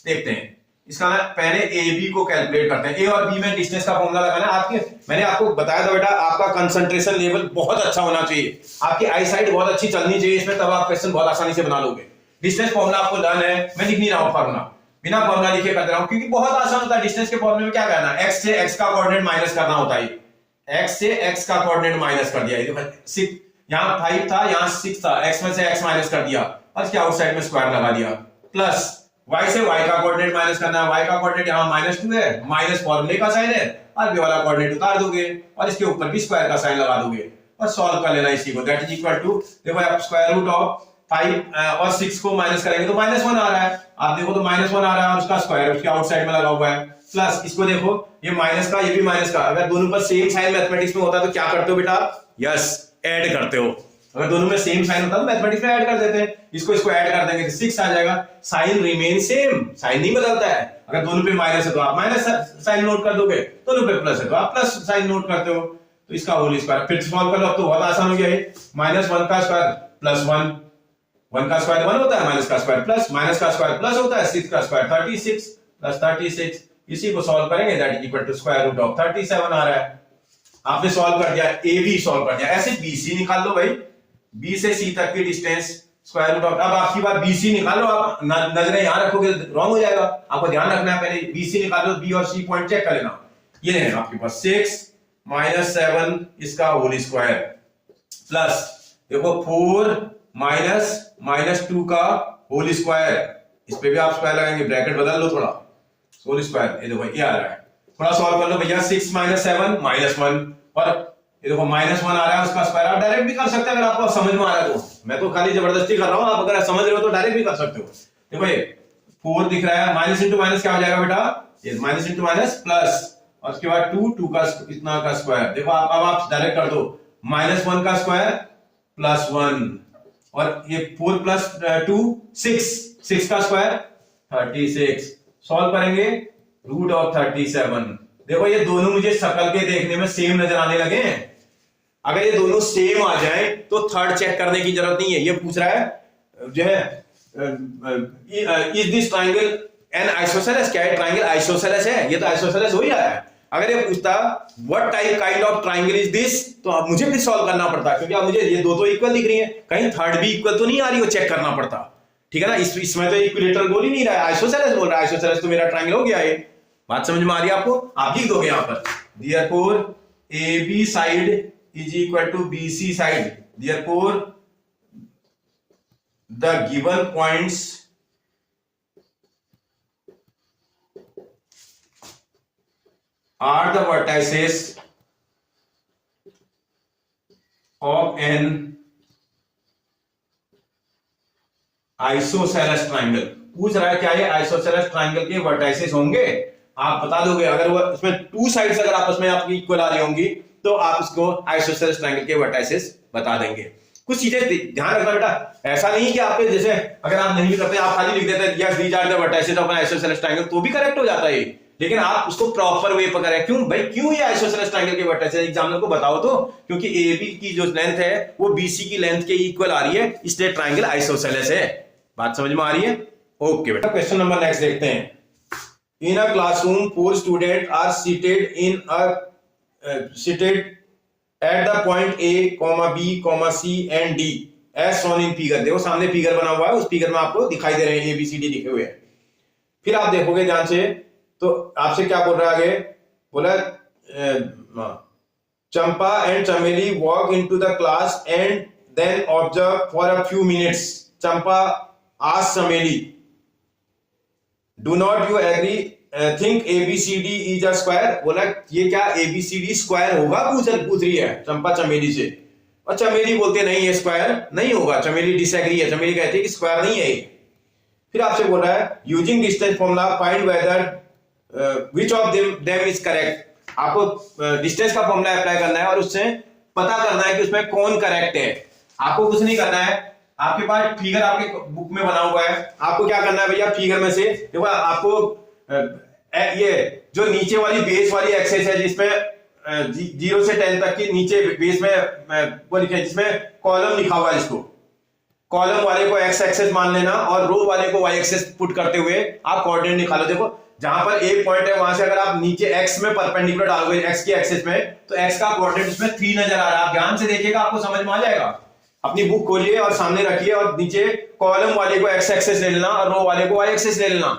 देखते हैं इसका पहले ए बी को कैलकुलेट करते हैं। ए और बी में डिस्टेंस का फॉर्मूला लगाना है। आपके मैंने आपको बताया था बेटा, आपका कंसंट्रेशन लेवल बहुत अच्छा होना चाहिए, आपकी आई साइट बहुत अच्छी चलनी चाहिए इसमें, तब आप क्वेश्चन बहुत आसानी से बना लोगे। डिस्टेंस फॉर्मूला आपको लर्न है, मैं लिख नहीं रहा हूं फॉर्मूला, बिना फॉर्मूला लिखे कर रहा हूं क्योंकि बहुत आसान होता है। डिस्टेंस के फॉर्मूले में क्या करना है, एक्स से एक्स का कोऑर्डिनेट माइनस करना होता है। एक्स से एक्स का कोऑर्डिनेट माइनस कर दिया, यहां 5 था यहां 6 था, एक्स में से एक्स माइनस कर दिया और इसके आउटसाइड में स्क्वायर लगा दिया, प्लस y से y का कोऑर्डिनेट माइनस करना है। y का कोऑर्डिनेट यहां -2 है, माइनस फॉर्मूले का साइन है, और ये वाला कोऑर्डिनेट उतार दोगे और इसके ऊपर भी स्क्वायर का साइन लगा दोगे और सॉल्व कर लेना इसी को। दैट इज इक्वल टू, देखो आप स्क्वायर रूट ऑफ 5 और 6 को माइनस करेंगे तो -1 आ रहा है। आप देखो तो -1 आ रहा है और उसका स्क्वायर उसके आउटसाइड में लगा हुआ है, प्लस इसको देखो ये माइनस का ये भी माइनस का। अगर दोनों पर सेम साइन मैथमेटिक्स में होता तो क्या करते हो बेटा, यस ऐड करते हो। अगर दोनों में सेम साइन होता तो मैथमेटिक्स में ऐड कर देते हैं, इसको ऐड कर देंगे तो 6 आ जाएगा। साइन रिमेन सेम, साइन नहीं बदलता है। अगर दोनों पे माइनस है तो आप माइनस साइन नोट कर दोगे, दोनों पे प्लस है तो आप प्लस साइन नोट करते हो। तो इसका होल स्क्वायर फिर सॉल्व कर लो, अब तो बहुत आसान हो गया है। -1 का स्क्वायर प्लस 1, 1 का स्क्वायर 1 होता है, माइनस का स्क्वायर प्लस, माइनस का स्क्वायर प्लस होता है, 6 का स्क्वायर 36 प्लस 36। इसी को सॉल्व करेंगे, that is equal to square root of 37 आ रहा है। आपने सॉल्व कर दिया, ए बी सॉल्व कर दिया। ऐसे बी सी निकाल लो भाई, बी से सी तक की डिस्टेंस स्क्वायर रूट ऑफ, अब आपकी बात बी सी निकालो, आप नजरें यहां रखोगे रॉन्ग हो जाएगा, आपको ध्यान रखना है। पहले बी सी निकालो, बी और सी पॉइंट चेक कर लेना। ये है आपके पास 6 -7 इसका होल स्क्वायर प्लस देखो 4 -2 का होल स्क्वायर, इस पे भी आप स्क्वायर लगाएंगे, ब्रैकेट बदल लो थोड़ा, होल स्क्वायर। ये देखो ये आ रहा है, थोड़ा सॉल्व कर लो भैया। 6 -7 -1 और ये देखो -1 आ रहा है, उसका स्क्वायर आप डायरेक्ट भी कर सकते हैं अगर आपको समझ में आ रहा है तो। मैं तो खाली जबरदस्ती कर रहा हूं, आप अगर समझ रहे हो तो डायरेक्ट भी कर सकते हो। देखो ये 4 दिख रहा है, माइनस इंटू माइनस क्या हो जाएगा बेटा, ये माइनस इंटू माइनस प्लस, और उसके बाद 2 का इतना का स्क्वायर। देखो अब आप डायरेक्ट कर दो, -1 का स्क्वायर प्लस 1 और ये 4 प्लस 2 6 का स्क्वायर 36। सॉल्व करेंगे रूट ऑफ 37। देखो ये दोनों मुझे शक्ल के देखने में सेम नजर आने लगे हैं। अगर ये दोनों सेम आ जाए तो थर्ड चेक करने की जरूरत नहीं है। ये पूछ रहा है जो है is this triangle N isosceles, क्या है ट्रायंगल आइसोसेलेस है, ये तो आइसोसेलेस हो ही रहा है। अगर ये पूछता what type kind of triangle is this, तो अब मुझे फिर सॉल्व करना पड़ता, क्योंकि अब मुझे ये दो तो इक्वल दिख रही है, कहीं थर्ड भी इक्वल तो नहीं आ रही, वो चेक करना पड़ता। ठीक है ना, इसमें तो इक्विलेटरल बोल ही नहीं रहा है, आइसोसेलेस बोल रहा है। आइसोसेलेस तो मेरा ट्रायंगल हो गया है। बात समझ में आ रही है आपको, आप लिख दोगे यहां पर therefore AB side is equal to BC side, therefore the given points are the vertices of an isosceles triangle। पूछ रहा है क्या ये आइसोसेलेस ट्रायंगल के वर्टाइसेस होंगे, आप बता दोगे। अगर वो इसमें टू साइड्स अगर आपस में आपकी इक्वल आ रही होंगी तो आप इसको आइसोसेलेस ट्रायंगल के वर्टाइसेस बता देंगे। कुछ चीजें ध्यान रखना बेटा, ऐसा नहीं कि आपके जैसे अगर आप नहीं करते आप खाली लिख देते हैं yes these are the vertices of an isosceles triangle, तो भी करेक्ट हो जाता है, लेकिन आप उसको प्रॉपर वे पर करें। क्यों भाई, क्यों ये आइसोसेलेस ट्रायंगल के वर्टाइसेस, एग्जामिनर को बताओ तो। क्योंकि AB की जो लेंथ है वो BC की लेंथ के इक्वल आ रही है, इसलिए ट्रायंगल आइसोसेलेस है। बात समझ में आ रही है? ओके बेटा, क्वेश्चन नंबर नेक्स्ट देखते हैं। In a classroom, 4 students are seated at the point A comma B comma C and D as shown in figure. देखो सामने फिगर बना हुआ है, उस फिगर में आपको दिखाई दे रहे हैं ABCD लिखे हुए हैं। फिर आप देखोगे ध्यान से तो आपसे क्या बोल रहा है आगे, बोला Champa and Chameli walk into the class and then observe for a few minutes. Champa asked Chameli do not you agree think ABCD is a square. बोला ये क्या ABCD स्क्वायर होगा, पूछ रही है चंपा चमेली से, और चमेली बोलते नहीं ये स्क्वायर नहीं होगा। चमेली डिसएग्री है, चमेली कहती है कि स्क्वायर नहीं है ये। फिर आपसे बोल रहा है using distance formula find weather which of them is correct. आपको डिस्टेंस का फॉर्मूला अप्लाई करना है और उससे पता करना है कि उसमें कौन करेक्ट है। आपको कुछ नहीं करना है, आपके पास फिगर आपके बुक में बना हुआ है, आपको क्या करना है भैया, फिगर में से देखो आपको ये जो नीचे वाली बेस वाली एक्सेस है जिसमें 0 से 10 तक की नीचे बेस में वो लिखा है जिसमें कॉलम लिखा हुआ है, इसको कॉलम वाले को एक्स एक्सेस मान लेना और रो वाले को वाई एक्सेस पुट करते हुए आप कोऑर्डिनेट निकालो। देखो जहां पर एक पॉइंट है वहां से अगर आप नीचे एक्स में परपेंडिकुलर डालोगे एक्स की एक्सेस में, तो एक्स का कोऑर्डिनेट उसमें 3 नजर आ रहा है। आप ध्यान से देखिएगा आपको समझ में आ जाएगा। अपनी बुक खोलिए और सामने रखिए और नीचे कॉलम वाले को एक्स एक्सेस ले लेना और रो वाले को वाई एक्सेस ले लेना।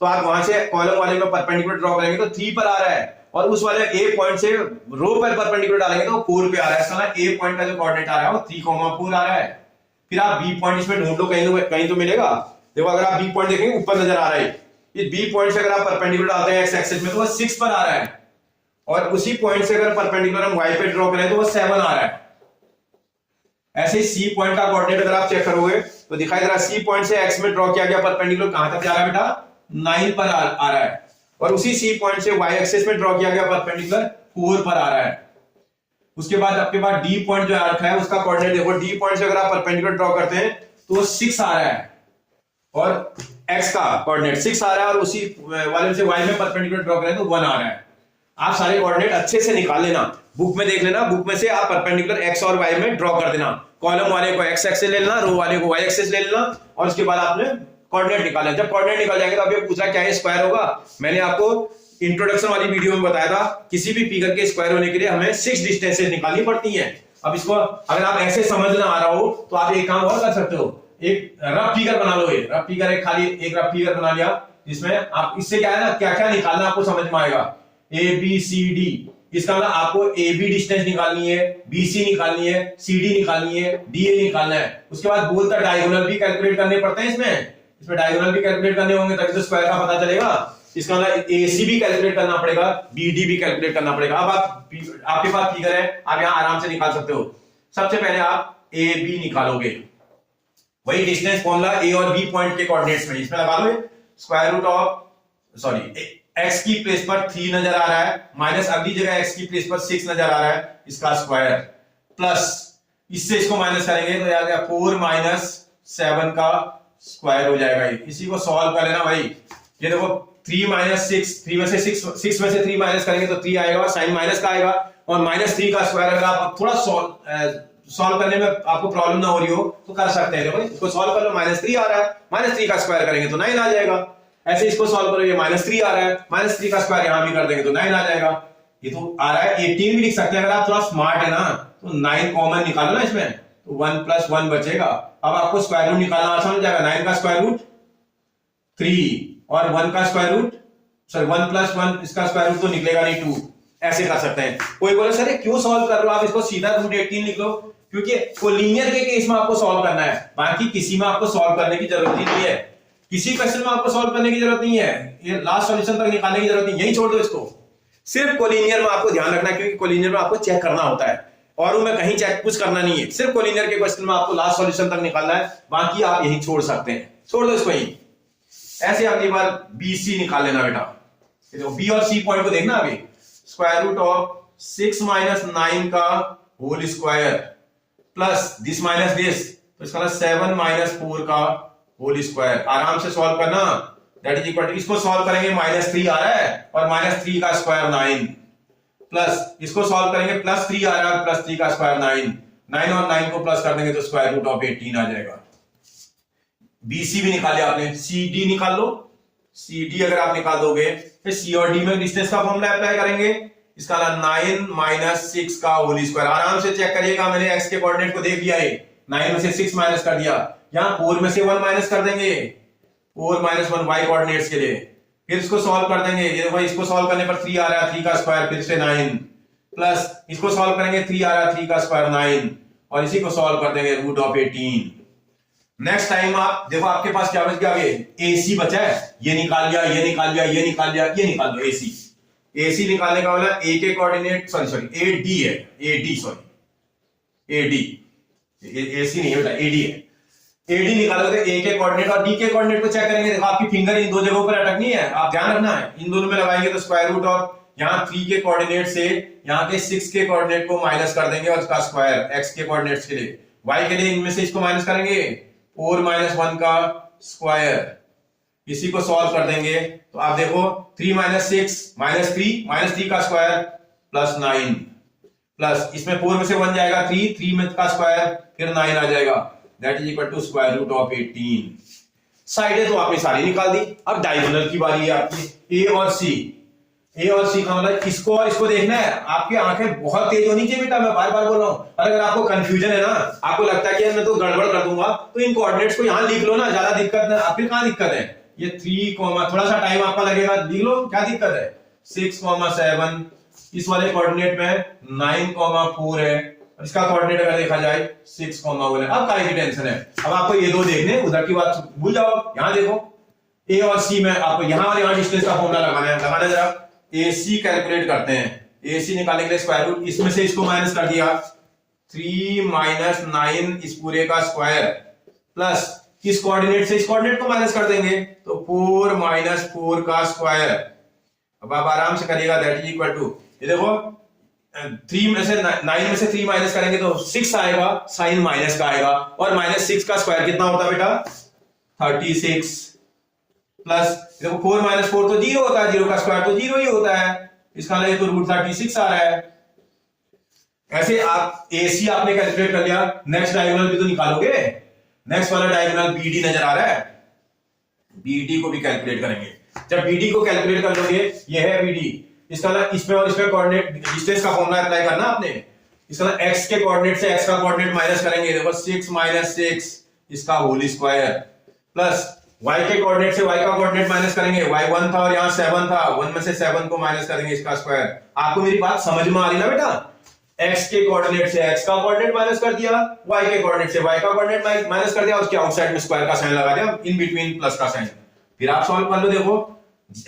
तो आप वहां से कॉलम वाले में परपेंडिकुलर ड्रॉ करेंगे तो 3 पर आ रहा है, और उस वाले ए पॉइंट से रो पर परपेंडिकुलर डालेंगे तो 4 पे आ रहा है। इसका ए पॉइंट का जो कोऑर्डिनेट आ रहा है वो 3,4 आ रहा है। फिर आप बी पॉइंट इसमें ढूंढ लो, कहीं तो मिलेगा। देखो अगर आप बी पॉइंट देखेंगे ऊपर नजर आ रहा है, इस बी पॉइंट से अगर आप परपेंडिकुलर डालते हैं एक्स एक्सिस में तो वो 6 पर आ रहा है, और उसी पॉइंट से अगर परपेंडिकुलर हम वाई पे ड्रॉ करें तो वो 7 आ रहा है। ऐसे ही सी पॉइंट का कोऑर्डिनेट अगर आप चेक करोगे तो दिखाई दे रहा है सी पॉइंट से एक्स में ड्रॉ किया गया परपेंडिकुलर कहां तक जा रहा है बेटा, 9 पर आ रहा है, और उसी सी पॉइंट से वाई एक्सिस में ड्रॉ किया गया परपेंडिकुलर 4 पर आ रहा है। उसके बाद आपके पास डी पॉइंट जो आ रखा है उसका कोऑर्डिनेट देखो, डी पॉइंट से अगर आप परपेंडिकुलर ड्रॉ करते हैं तो 6 आ रहा है, और एक्स का कोऑर्डिनेट 6 आ रहा है, और उसी वाले से वाई में परपेंडिकुलर ड्रॉ करें तो 1 आ रहा है। आप सारे कोऑर्डिनेट अच्छे से निकाल लेना, बुक में देख लेना, बुक में से आप परपेंडिकुलर एक्स और वाई में ड्रॉ कर देना। कॉलम वाले को एक्स एक्सिस ले लेना, रो वाले को वाई एक्सिस ले लेना, और उसके बाद आपने कोऑर्डिनेट निकालना। जब कोऑर्डिनेट निकल जाएंगे तो अब ये पूछ रहा क्या ये स्क्वायर होगा। मैंने आपको इंट्रोडक्शन वाली वीडियो में बताया था किसी भी फिगर के स्क्वायर होने के लिए हमें 6 डिस्टेंसेस निकालनी पड़ती हैं। अब इसको अगर आप ऐसे समझ ना आ रहा हो तो आप एक काम और कर सकते हो, एक रफ फिगर बना लो। ये रफ फिगर एक खाली एक रफ फिगर बना लिया जिसमें आप इससे क्या है ना क्या क्या निकालना आपको समझ में आएगा। ABCD, इसका मतलब आपको AB डिस्टेंस निकालनी है, BC निकालनी है, CD निकालनी है, DA निकालना है। उसके बाद बोल तक डायगोनल भी कैलकुलेट करने पड़ते हैं इसमें डायगोनल भी कैलकुलेट करने होंगे तभी तो स्क्वायर का पता चलेगा। इसका मतलब AC भी कैलकुलेट करना पड़ेगा, BD भी कैलकुलेट करना पड़ेगा। अब आपके पास फिगर है, आप यहां आराम से निकाल सकते हो। सबसे पहले आप AB निकालोगे, वही डिस्टेंस फॉर्मूला A और B पॉइंट के कोऑर्डिनेट्स में इसमें लगा लो। स्क्वायर रूट ऑफ x की प्लेस पर 3 नजर आ रहा है, माइनस अगली जगह x की प्लेस पर 6 नजर आ रहा है, इसका स्क्वायर प्लस इससे इसको माइनस करेंगे तो आ गया 4 माइनस 7 का स्क्वायर हो जाएगा। इसी को सॉल्व कर लेना भाई। ये देखो 3 माइनस 6, 3 में से 6 में से 3 माइनस करेंगे तो 3 आएगा, साइन माइनस का आएगा, और -3 का स्क्वायर अगर आप थोड़ा सॉल्व करने में आपको प्रॉब्लम ना हो रही हो तो कर सकते हैं। देखो इसको सॉल्व कर लो, -3 आ रहा है, -3 का स्क्वायर करेंगे तो 9 आ जाएगा। ऐसे इसको सॉल्व करो, ये -3 आ रहा है, -3 का स्क्वायर यहां भी कर देंगे तो 9 आ जाएगा। ये तो आ रहा है 18 भी लिख सकते हैं अगर आप थोड़ा स्मार्ट है ना, तो 9 कॉमन निकालो ना इसमें, तो 1 + 1 बचेगा। अब आपको स्क्वायर रूट निकालना आसान हो जाएगा। 9 का स्क्वायर रूट 3 और 1 का स्क्वायर रूट 1 + 1 इसका स्क्वायर रूट तो निकलेगा नहीं 2। ऐसे कर सकते हैं। कोई बोले सर क्यों सॉल्व कर रहे हो आप, इसको सीधा √18 लिख लो, क्योंकि कोलिनियर के केस में आपको सॉल्व करना है, बाकी किसी में आपको सॉल्व करने की जरूरत ही नहीं है। किसी क्वेश्चन में आपको सॉल्व करने की जरूरत नहीं है, ये लास्ट सॉल्यूशन तक निकालने की जरूरत नहीं, यही छोड़ दो इसको। सिर्फ कोलिनियर में आपको ध्यान रखना है, क्योंकि कोलिनियर में आपको चेक करना होता है और उनमें कहीं चेक कुछ करना नहीं है। सिर्फ कोलिनियर के क्वेश्चन में आपको लास्ट सॉल्यूशन तक निकालना है, बाकी आप यही छोड़ सकते हैं, छोड़ दो इसको यही। ऐसे अगली बार BC निकाल लेना बेटा। देखो B और C पॉइंट को देखना अभी, स्क्वायर रूट ऑफ 6 माइनस 9 का whole square plus this minus this, तो इसका 7 माइनस 4 का होल स्क्वायर। आराम से सॉल्व करना, दैट इज इक्वल टू, इसको सॉल्व करेंगे -3 आ रहा है और -3 का स्क्वायर 9, प्लस इसको सॉल्व करेंगे +3 आ रहा है, +3 का स्क्वायर 9 और 9 को प्लस कर देंगे तो स्क्वायर रूट ऑफ 18 आ जाएगा। BC भी निकाले आपने, CD निकाल लो। CD अगर आप निकाल दोगे फिर C और D में डिस्टेंस का फॉर्मूला अप्लाई करेंगे, इसका 9 माइनस 6 का होल स्क्वायर। आराम से चेक करिएगा, मैंने x के कोऑर्डिनेट को देख लिया है, 9 में से 6 माइनस कर दिया, यहाँ 4 में से 1 माइनस कर देंगे, 4 माइनस 1 y कोऑर्डिनेट्स के लिए, फिर इसको सॉल्व कर देंगे। ये देखो इसको सॉल्व करने पर 3 आ रहा है, 3 का स्क्वायर फिर से 9, प्लस इसको सॉल्व करेंगे 3 आ रहा है, 3 का स्क्वायर 9, और इसी को सॉल्व कर देंगे रूट ऑफ 18। नेक्स्ट टाइम आप देखो आपके पास क्या बच गया, AC बचा है, ये निकाल लिया, ये निकाल लिया, ये निकाल लिया, ये निकाल लिया, AC निकालने का मतलब A के कोऑर्डिनेट सॉरी AD है, AD AC नहीं है बेटा, AD है। AD निकालोगे A के कोऑर्डिनेट और D के कोऑर्डिनेट को चेक करेंगे, देखो आपकी फिंगर इन दो जगहों पर अटकनी है, आप ध्यान रखना है, इन दोनों में लगाएंगे तो स्क्वायर रूट ऑफ यहाँ 3 के कोऑर्डिनेट से यहाँ के 6 के कोऑर्डिनेट को माइनस कर देंगे और उसका स्क्वायर x के कोऑर्डिनेट्स के लिए, y के लिए इनमें से इसको माइनस करेंगे, 4 माइनस 1 का स्क्वायर, इसी को सॉल्व कर देंगे तो आप देखो 3 माइनस 6 माइनस 3 का स्क्वायर प्लस 9, प्लस इसमें 4 में से 1 जाएगा 3 में का स्क्वायर फिर 9 आ जाएगा, that is equal to square root of 18। साइडें तो आपने सारी निकाल दी, अब डायगोनल की बारी है आपकी, A और C का मतलब इसको और इसको देखना है। आपकी आंखें बहुत तेज होनी चाहिए बेटा, मैं बार बार बोल रहा हूं, और अगर आपको कंफ्यूजन है ना, आपको लगता है कि मैं तो गड़बड़ कर दूंगा, तो इन कोऑर्डिनेट्स को यहां लिख लो ना, ज्यादा दिक्कत नहीं, आपके कहां दिक्कत है, ये 3, थोड़ा सा टाइम आपका लगेगा, लिख लो क्या दिक्कत है, 6, 7, इस वाले कोऑर्डिनेट में 9, 4 है, इसका कोऑर्डिनेट अगर देखा जाए 6, 1 है। अब काहे की टेंशन है, अब आपको ये दो देखने, उधर की बात भूल जाओ, यहां देखो A और C में आपको यहां और यहां डिस्टेंस का फॉर्मूला लगाना है जरा। AC कैलकुलेट करते हैं, AC निकालने के लिए स्क्वायर रूट, इसमें से इसको माइनस कर दिया, 3 माइनस 9 इस पूरे का स्क्वायर, प्लस इस कोऑर्डिनेट से इस कोऑर्डिनेट को माइनस कर देंगे तो 4 माइनस 4 का स्क्वायर। अब आप आराम से करिएगा, दैट इज इक्वल टू, ये देखो 3 में से 9 में से 3 माइनस करेंगे तो 6 आएगा, साइन माइनस का आएगा, और माइनस 6 का स्क्वायर कितना होता है बेटा, 36, प्लस देखो 4 माइनस 4 तो 0 होता है, 0 का स्क्वायर तो 0 ही होता है, इसका लगे तो रूट 36 आ रहा है। ऐसे आप AC आपने कैलकुलेट कर लिया, नेक्स्ट डायगोनल भी तो निकालोगे, नेक्स्ट वाला डायगोनल BD नजर आ रहा है, BD को भी कैलकुलेट करेंगे। जब BD को कैलकुलेट कर लोगे, ये है BD, इसका ना इसमें और इसमें कोऑर्डिनेट डिस्टेंस का फॉर्मूला अप्लाई करना आपने, इसका x के कोऑर्डिनेट से x का कोऑर्डिनेट माइनस करेंगे, देखो 6 माइनस 6 इसका होल स्क्वायर, प्लस y के कोऑर्डिनेट से y का कोऑर्डिनेट माइनस करेंगे, y 1 था और यहाँ 7 था, 1 में से 7 को माइनस करेंगे इसका स्क्वायर। आपको मेरी बात समझ में आ रही ना बेटा, x के कोऑर्डिनेट से x का कोऑर्डिनेट माइनस कर दिया, y के कोऑर्डिनेट से y का कोऑर्डिनेट माइनस कर दिया, उसके आउटसाइड में स्क्वायर का साइन लगा दिया, इन बिटवीन प्लस का साइन। फिर आप सॉल्व कर लो, देखो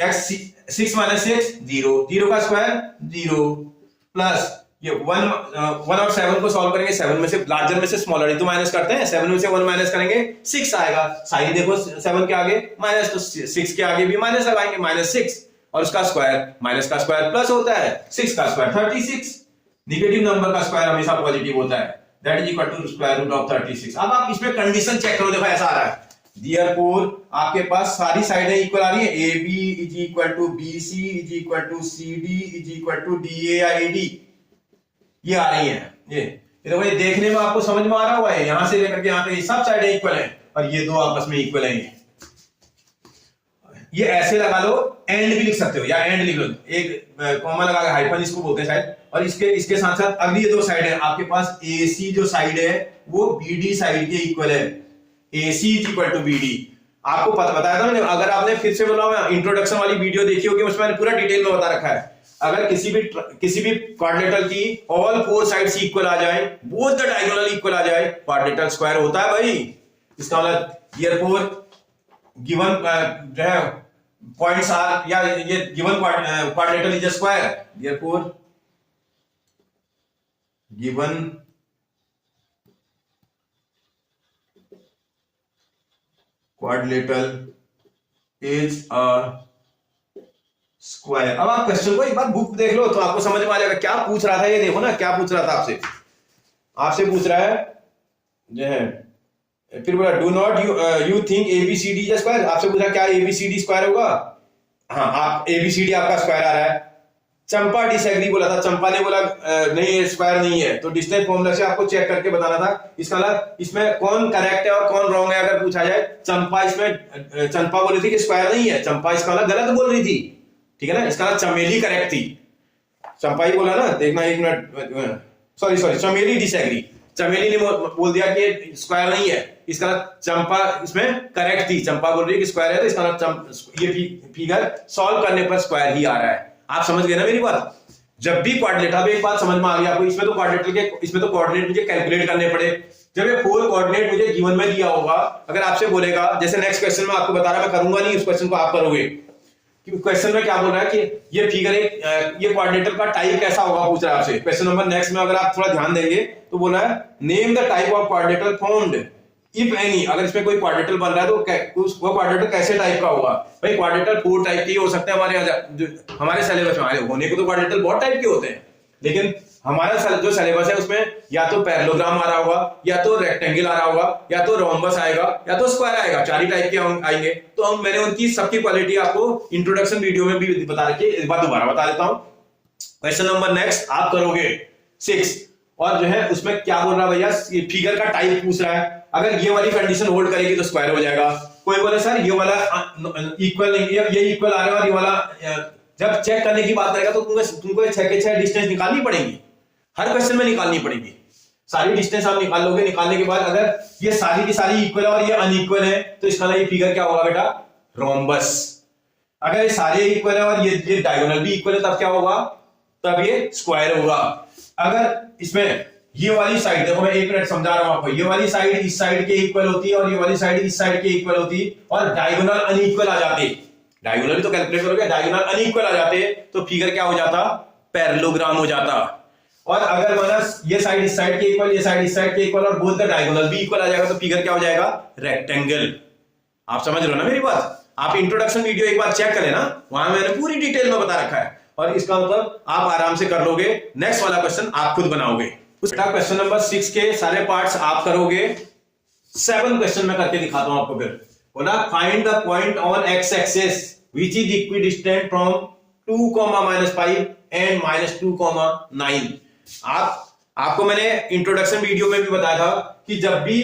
x 6 माइनस 6 0, 0 का स्क्वायर 0, प्लस ये 1 और 7 को सॉल्व करेंगे, 7 में से लार्जर में से स्मॉलर तो माइनस करते हैं, 7 में से 1 माइनस करेंगे 6 आएगा, साइन देखो 7 के आगे माइनस, तो 6 के आगे भी माइनस लगाएंगे, -6, और उसका स्क्वायर माइनस का स्क्वायर प्लस होता है, 6 का स्क्वायर 36, नेगेटिव नंबर का स्क्वायर हमेशा पॉजिटिव होता है, that is equal to square root of 36। अब आप इसमें कंडीशन चेक करो, देखो ऐसा आ रहा है, Therefore आपके पास सारी साइडें इक्वल आ रही है, AB is equal to BC is equal to CD is equal to DA या AD, ये आ रही है। ये देखो, ये देखने में आपको समझ में आ रहा हुआ है, यहां से लेकर के यहां तक सब साइडें इक्वल हैं और ये दो आपस में इक्वल हैं। ये ऐसे लगा लो, एंड भी लिख सकते हो या एंड लिख लो, एक कॉमा लगा के हाइफन इसको बोलते हैं शायद, और इसके साथ साथ अगली ये दो साइड है आपके पास, AC जो साइड है वो BD साइड के इक्वल है, AC is equal to BD। आपको पता बताया था मैंने, अगर आपने फिर से बोला इंट्रोडक्शन वाली वीडियो देखी होगी, उसमें मैंने पूरा डिटेल में बता रखा है, अगर किसी भी क्वाड्रेटल की ऑल 4 साइड्स इक्वल आ जाए, बोथ द डायगोनल इक्वल आ जाए, क्वाड्रेटल स्क्वायर होता है भाई। इसका मतलब हियरफॉर गिवन जो है पॉइंट्स आर, या ये given quadrilateral is a square, therefore given quadrilateral is a square. अब आप क्वेश्चन को एक बार बुक देख लो तो आपको समझ में आ जाएगा क्या पूछ रहा था, ये देखो ना क्या पूछ रहा था आपसे पूछ रहा है जो है, फिर बोला do not you think ABCD is a square, आपसे पूछा क्या ABCD स्क्वायर होगा, हाँ आप ABCD आपका स्क्वायर आ रहा है। चंपा डिसएग्री बोला था, चंपा ने बोला नहीं स्क्वायर नहीं है, तो डिस्टेंस फॉर्मूला से आपको चेक करके बताना था। इसका मतलब इसमें कौन करेक्ट है और कौन रॉन्ग है अगर पूछा जाए, चंपा बोल रही थी कि स्क्वायर नहीं है, चंपा इसका मतलब गलत बोल रही थी, ठीक है ना, इसका चमेली करेक्ट थी, चंपाई बोला ना, देखना एक मिनट, सॉरी चमेली डिसएग्री, चमेली ने बोल दिया कि स्क्वायर नहीं है, इसका चंपा इसमें करेक्ट थी, चंपा बोल रही है कि स्क्वायर है, तो इसका ये फिगर सॉल्व करने पर स्क्वायर ही आ रहा है। आप समझ गए ना मेरी बात। जब भी क्वाड्रिलेटर, अब एक बात समझ में आ गई आपको, इसमें तो क्वाड्रिलेटर के इसमें तो कोऑर्डिनेट मुझे कैलकुलेट करने पड़े। जब ये 4 कोऑर्डिनेट मुझे गिवन में दिया होगा, अगर आपसे बोलेगा, जैसे नेक्स्ट क्वेश्चन में आपको बता रहा, मैं करूंगा नहीं, उस क्वेश्चन को आप करोगे, कि क्वेश्चन में क्या बोल रहा है कि ये फिगर ये कोऑर्डिनेटर का टाइप कैसा होगा पूछ रहा है आपसे। क्वेश्चन नंबर नेक्स्ट में अगर आप थोड़ा ध्यान देंगे तो बोला है name the type of coordinator formed if any, अगर इसमें कोई कोऑर्डिनेटर बन रहा है तो वो कोऑर्डिनेटर कैसे टाइप का होगा। भाई कोऑर्डिनेटर 4 टाइप के हो सकते हैं हमारे सिलेबस में, हमारे होने को तो कोऑर्डिनेटर बहुत टाइप के होते हैं, लेकिन हमारा जो सिलेबस है उसमें या तो पैरेललोग्राम आ रहा होगा, या तो रेक्टेंगल आ रहा होगा, या तो रोम्बस आएगा, या तो स्क्वायर आएगा, 4 ही टाइप के आएंगे। तो हम मैंने उनकी सबकी क्वालिटी आपको इंट्रोडक्शन वीडियो में भी बता रखी है, इस बार दोबारा बता देता हूं। क्वेश्चन नंबर नेक्स्ट आप करोगे 6, और जो है उसमें क्या बोल रहा है भैया, फिगर का टाइप पूछ रहा है। अगर ये वाली कंडीशन होल्ड करेगी तो स्क्वायर हो जाएगा। कोई बोले सर ये वाला इक्वल नहीं, ये इक्वल आ रहा है और ये वाला, जब चेक करने की बात करेगा तो तुमको 6 के 6 डिस्टेंस निकालनी पड़ेगी, हर क्वेश्चन में निकालनी पड़ेगी। सारी डिस्टेंस आप निकाल लोगे, निकालने के बाद अगर ये सारी की सारी इक्वल है और ये अनइक्वल है तो इसका ये फिगर क्या होगा बेटा, रोम्बस। अगर ये सारे इक्वल है और ये डायगोनल भी इक्वल है तब क्या होगा, तब ये स्क्वायर होगा। अगर इसमें ये वाली साइड, देखो मैं 1 मिनट समझा रहा हूं आपको, ये वाली साइड इस साइड के इक्वल होती है और ये वाली साइड इस साइड के इक्वल होती और डायगोनल अनइक्वल आ जाते, डायगोनल भी तो कैलकुलेट करोगे, डायगोनल अनइक्वल आ जाते तो फिगर क्या हो जाता, पैरेललोग्राम हो जाता। और अगर माइनस ये साइड इस साइड के इक्वल, ये साइड इस साइड के इक्वल और बोथ द डायगोनल भी इक्वल आ जाएगा तो फिगर क्या हो जाएगा, रेक्टेंगल। आप समझ रहे हो ना मेरी बात। आप इंट्रोडक्शन वीडियो एक बार चेक करें ना, वहां मैंने पूरी डिटेल में बता रखा है, और इसका मतलब आप आराम से कर लोगे। नेक्स्ट वाला क्वेश्चन आप खुद बनाओगे। उसका क्वेश्चन नंबर 6 के सारे पार्ट्स आप करोगे। 7 क्वेश्चन में करके दिखाता हूं आपको। फिर बोला find the point on x axis which is equidistant from 2, -5 and -2, 9। आपको मैंने इंट्रोडक्शन वीडियो में भी बताया था कि जब भी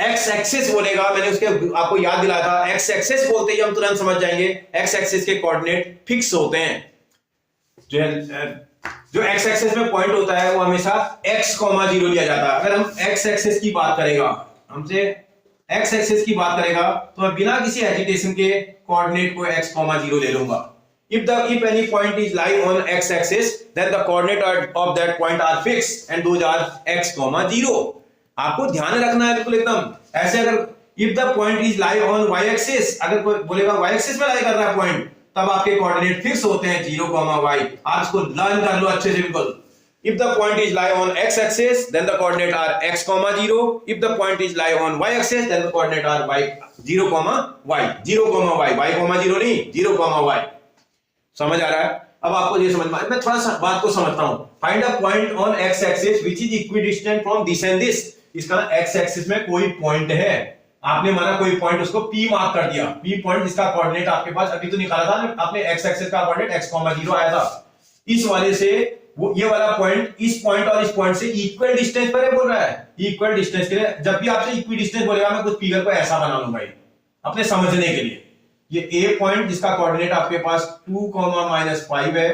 एक्स एक्सिस बोलेगा, मैंने उसके आपको याद दिलाया था, एक्स एक्सिस बोलते ही हम तुरंत समझ जाएंगे एक्स एक्सिस के कोऑर्डिनेट फिक्स होते हैं। जो एक्स एक्सिस में पॉइंट होता है वो हमेशा x, 0 लिया जाता है। अगर हम एक्स एक्सिस की बात करेगा, हमसे एक्स एक्सिस की बात करेगा तो मैं बिना किसी हेजिटेशन के कोऑर्डिनेट को x, 0 ले लूंगा। If any point is lie on x axis, then the coordinate of that point are fixed and those are x, 0। आपको ध्यान रखना है बिल्कुल एकदम ऐसे। अगर if the point is lie on y axis, अगर कोई बोलेगा y axis में लाई कर रहा है पॉइंट, तब आपके कोऑर्डिनेट फिक्स होते हैं 0, y। आप इसको लर्न कर लो अच्छे से बिल्कुल। If the point is lie on x axis, then the coordinate are x, 0। If the point is lie on y axis, then the coordinate are y, 0, y, 0, y, y, 0 नहीं, 0, y। समझ आ रहा है। अब आपको ये समझ में, मैं थोड़ा सा बात को समझता हूं। Find a point on x axis which is equidistant from this and this. इसका एक्स एक्सिस में कोई पॉइंट है, आपने माना कोई पॉइंट, उसको P मार्क कर दिया। P पॉइंट जिसका कोऑर्डिनेट आपके पास अभी तो निकाला था आपने, एक्स एक्सिस का कोऑर्डिनेट x, 0 आया था। इस वाले से वो ये वाला पॉइंट इस पॉइंट और इस पॉइंट से इक्वल डिस्टेंस पर है बोल रहा है। इक्वल डिस्टेंस के लिए जब भी आपसे इक्वल डिस्टेंस बोलेगा, मैं कुछ फिगर को ऐसा बना लूंगा अपने समझने के लिए। ये A पॉइंट जिसका कोऑर्डिनेट आपके पास 2, -5 है,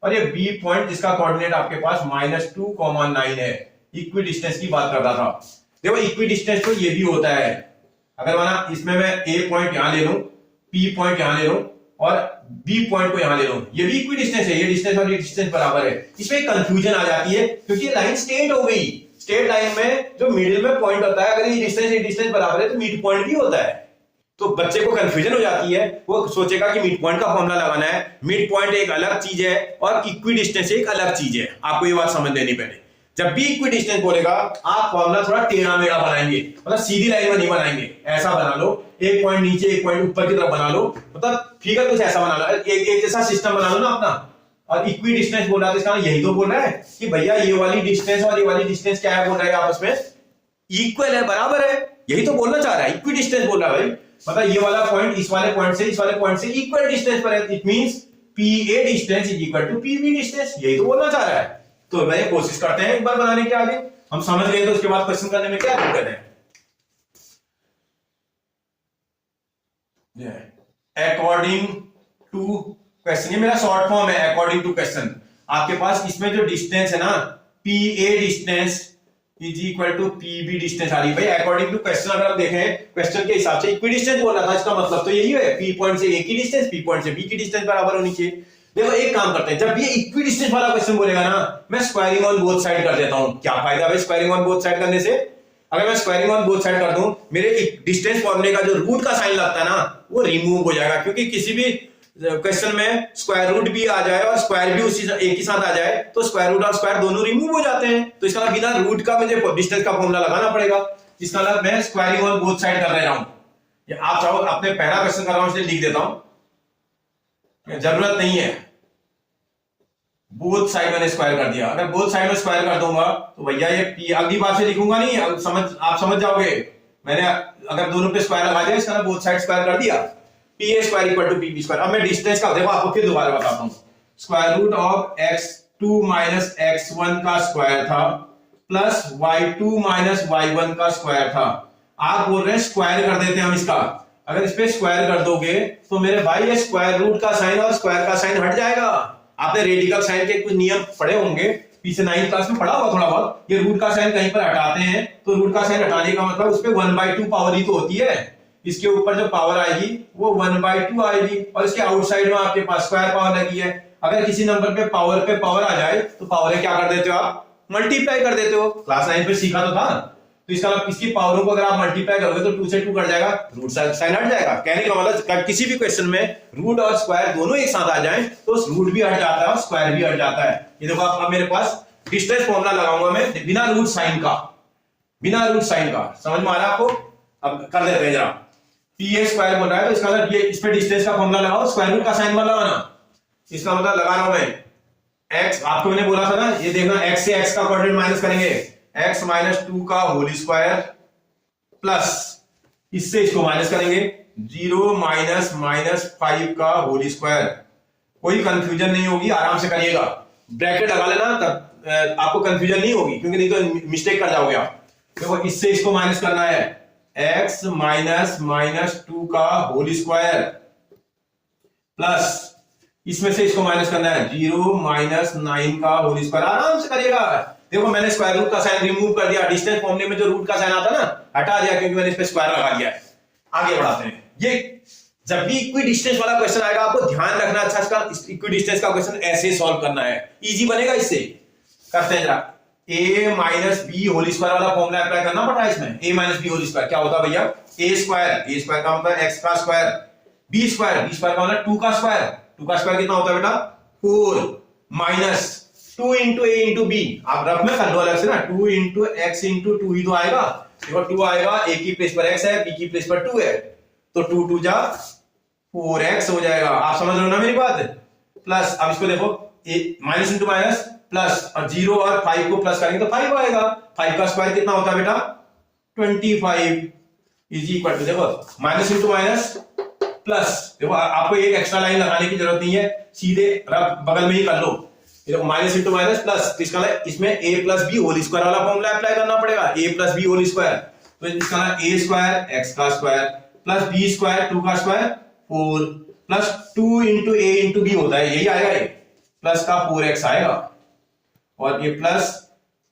और ये B पॉइंट जिसका कोऑर्डिनेट आपके पास -2, 9 है। इक्वल डिस्टेंस की बात कर रहा था। देखो इक्वल डिस्टेंस तो ये भी होता है। अगर माना इसमें मैं A पॉइंट यहां ले लूं, P पॉइंट यहां ले लूं और B पॉइंट को यहां ले लूं, ये भी इक्वल डिस्टेंस है, ये डिस्टेंस और ये डिस्टेंस बराबर है। इसमें कंफ्यूजन आ जाती है क्योंकि लाइन स्ट्रेट हो गई। स्ट्रेट लाइन में जो मिडिल में पॉइंट होता है, अगर ये डिस्टेंस बराबर है तो मिड पॉइंट भी होता है। तो बच्चे को कंफ्यूजन हो जाती है, वो सोचेगा कि मिड पॉइंट का फॉर्मूला लगाना है। मिड पॉइंट एक अलग चीज है और इक्वी डिस्टेंस एक अलग चीज है। आपको ये बात समझ लेनी पहले। जब भी इक्वी डिस्टेंस बोलेगा, आप फॉर्मूला थोड़ा टेढ़ा मेढ़ा बनाएंगे, मतलब सीधी लाइन में नहीं बनाएंगे। ऐसा बना लो, एक पॉइंट नीचे एक पॉइंट ऊपर की तरफ बना लो, मतलब फिगर कुछ ऐसा बना लो, एक जैसा सिस्टम बना लो ना अपना। और इक्वी डिस्टेंस बोल रहा है, इसका यही तो बोल रहा है कि भैया ये वाली डिस्टेंस और ये वाली डिस्टेंस क्या है, बोल रहा है आपस में इक्वल है, बराबर है। यही तो बोलना चाह रहा है, इक्वी डिस्टेंस बोल रहा है भाई। मतलब ये वाला पॉइंट इस वाले पॉइंट से इस वाले पॉइंट से इक्वल डिस्टेंस पर है। It means PA distance is equal to PB distance. यही तो बोलना चाह रहा है। तो भाई कोशिश करते हैं एक बार बनाने के आगे, हम समझ गए तो उसके बाद क्वेश्चन करने में क्या दिक्कत है। अकॉर्डिंग टू क्वेश्चन, ये मेरा शॉर्ट फॉर्म है, अकॉर्डिंग टू क्वेश्चन। आपके पास इसमें जो डिस्टेंस है ना, P A distance is equal to P B distance आ रही है भाई। अकॉर्डिंग टू क्वेश्चन अगर आप देखें, क्वेश्चन के हिसाब से इक्वी डिस्टेंस बोल रहा था, इसका मतलब तो यही है, पी पॉइंट से ए की डिस्टेंस पी पॉइंट से बी की डिस्टेंस बराबर होनी चाहिए। देखो एक काम करते हैं, जब ये इक्वी डिस्टेंस वाला क्वेश्चन बोलेगा ना, मैं स्क्वायरिंग ऑन बोथ साइड कर देता हूं। क्या फायदा भाई स्क्वायरिंग ऑन बोथ साइड करने से? अगर मैं स्क्वायरिंग ऑन बोथ साइड कर दूं, मेरे डिस्टेंस फॉर्मूले का जो रूट का साइन लगता है ना, वो रिमूव हो जाएगा। क्योंकि किसी भी क्वेश्चन में स्क्वायर रूट भी आ जाए और स्क्वायर भी उसी एक ही साथ आ जाए, तो स्क्वायर रूट और स्क्वायर दोनों रिमूव हो जाते हैं। तो इसका बिना रूट का मुझे डिस्टेंस का फॉर्मूला लगाना पड़ेगा। इसका मतलब मैं स्क्वायरिंग ऑन बोथ साइड कर रहा हूं। आप चाहो अपने पहला क्वेश्चन कर रहा हूं, इसलिए लिख देता हूं, जरूरत नहीं है। बोथ साइड मैंने स्क्वायर कर दिया। अगर बोथ साइड में स्क्वायर कर दूंगा तो भैया ये पी, अगली बार से लिखूंगा नहीं, आप समझ जाओगे। मैंने अगर दोनों पे स्क्वायर लगा दिया, इसका बोथ साइड स्क्वायर कर दिया, P A square equal to P B square. अब मैं डिस्टेंस का देखो आपको फिर दोबारा बताता हूं। Square root of x2 minus x1 का स्क्वायर था प्लस y2 माइनस y1 का स्क्वायर था। आप बोल रहे हैं स्क्वायर कर देते हैं हम इसका। अगर इस पे स्क्वायर कर दोगे तो मेरे भाई ये स्क्वायर रूट का साइन और स्क्वायर का साइन हट जाएगा। आपने रेडिकल साइन के कुछ नियम पढ़े होंगे, पीछे 9th क्लास में पढ़ा होगा थोड़ा बहुत। ये रूट का साइन कहीं पर हटाते हैं तो रूट का साइन हटाने का मतलब उस पे 1/2 पावर ही तो होती है। इसके ऊपर जो पावर आएगी वो 1/2 आएगी, और इसके आउटसाइड में आपके पास स्क्वायर पावर लगी है। अगर किसी नंबर पे पावर आ जाए तो पावर क्या कर देते हो आप? मल्टीप्लाई कर देते हो। क्लास 9 में सीखा तो था। तो इसका मतलब इसकी पावरों को अगर आप मल्टीप्लाई करोगे तो 2 से 2 कट जाएगा, रूट साइन हट जाएगा। कहने का मतलब किसी भी क्वेश्चन में रूट और स्क्वायर दोनों एक साथ आ जाएं तो रूट भी हट जाता है और स्क्वायर भी हट जाता है। ये देखो अब मेरे पास डिस्टेंस फॉर्मूला लगाऊंगा मैं बिना रूट साइन का, बिना रूट साइन का। समझ में आ रहा है आपको? अब कर देते हैं जरा। पी ए स्क्वायर बोल रहा है तो इसका मतलब ये इस पे डिस्टेंस का फॉर्मूला लगाओ, स्क्वायर रूट का साइन मत लगाना। इसका मतलब लगा रहा हूं मैं x, आपको मैंने बोला था ना, ये देखना x से x का कोऑर्डिनेट माइनस करेंगे, x माइनस 2 का होल स्क्वायर प्लस इससे इसको माइनस करेंगे 0 माइनस माइनस 5 का होल स्क्वायर। कोई कंफ्यूजन नहीं होगी, आराम से करिएगा। ब्रैकेट लगा लेना तब आपको कंफ्यूजन नहीं होगी, क्योंकि नहीं तो मिस्टेक कर जाओगे आप। देखो इससे इसको माइनस करना है, x माइनस माइनस 2 का होल स्क्वायर प्लस इसमें से इसको माइनस करना है 0 माइनस 9 का होल स्क्वायर। आराम से करिएगा। देखो मैंने स्क्वायर रूट का साइन रिमूव कर दिया, डिस्टेंस फॉर्मूले में जो रूट का साइन आता ना हटा दिया, क्योंकि मैंने इस पे स्क्वायर लगा दिया है। आगे बढ़ाते हैं। ये जब भी इक्वी डिस्टेंस वाला क्वेश्चन आएगा आपको ध्यान रखना अच्छा, इसका इक्वी डिस्टेंस का क्वेश्चन ऐसे सॉल्व करना है, इजी बनेगा। इससे करते हैं जरा। a minus B whole square वाला फॉर्मूला अप्लाई करना पड़ा है इसमें। a minus B whole square क्या होता है भैया? a स्क्वायर का मतलब x का स्क्वायर, b स्क्वायर का मतलब 2 का स्क्वायर। 2 का स्क्वायर कितना होता है बेटा? 4 माइनस 2 इंटू ए इंटू बी। आप रफ में कर लो अलग से ना, 2 इंटू एक्स इंटू 2 ही तो आएगा। देखो 2 आएगा, a की प्लेस पर x है, b की प्लेस पर 2 है, तो 2 2 जा 4x हो जाएगा। आप समझ रहे हो ना मेरी बात? प्लस अब इसको देखो, माइनस इंटू माइनस प्लस, और 0 और 5 को प्लस करेंगे तो 5 आएगा। 5 का स्क्वायर कितना होता है बेटा? 25 इज इक्वल टू, देखो माइनस इंटू माइनस प्लस, देखो आपको एक एक्स्ट्रा लाइन लगाने की जरूरत नहीं है, सीधे बगल में ही कर लो। देखो माइनस इंटू माइनस प्लस, तो इसका इसमें a plus B whole square वाला फॉर्मूला अप्लाई करना पड़ेगा। a plus B whole square, तो इसका a स्क्वायर x का स्क्वायर प्लस b स्क्वायर 2 का square 4 plus 2 into a into B होता है, यही आएगा। ये प्लस का 4x आएगा, और ये प्लस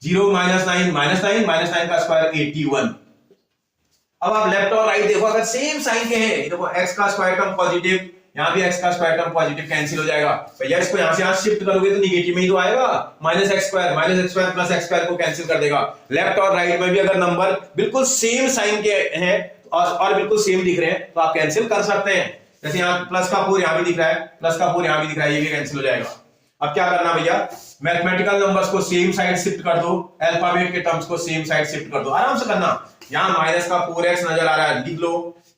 0 माइनस 9 माइनस 9 का स्क्वायर 81। अब आप लेफ्ट और राइट देखो, अगर सेम साइन के हैं, देखो x का स्क्वायर टर्म पॉजिटिव, यहां भी x का स्क्वायर टर्म पॉजिटिव, कैंसिल हो जाएगा भैया। इसको यहां से यहां शिफ्ट करोगे तो निगेटिव में ही तो आएगा। Minus x square plus x square को कैंसिल कर देगा। लेफ्ट और राइट में भी अगर नंबर बिल्कुल सेम साइन के हैं और बिल्कुल सेम दिख रहे हैं तो आप कैंसिल कर सकते हैं। जैसे यहाँ प्लस का 4 यहां भी दिख रहा है, प्लस का 4 यहां भी दिख रहा है, ये भी कैंसिल हो जाएगा। अब क्या करना भैया? मैथमेटिकल नंबर्स को सेम साइड शिफ्ट कर दो, अल्फाबेट के टर्म्स को सेम साइड शिफ्ट कर दो, आराम से करना। यहां माइनस का 4x नजर आ रहा है, लिख लो।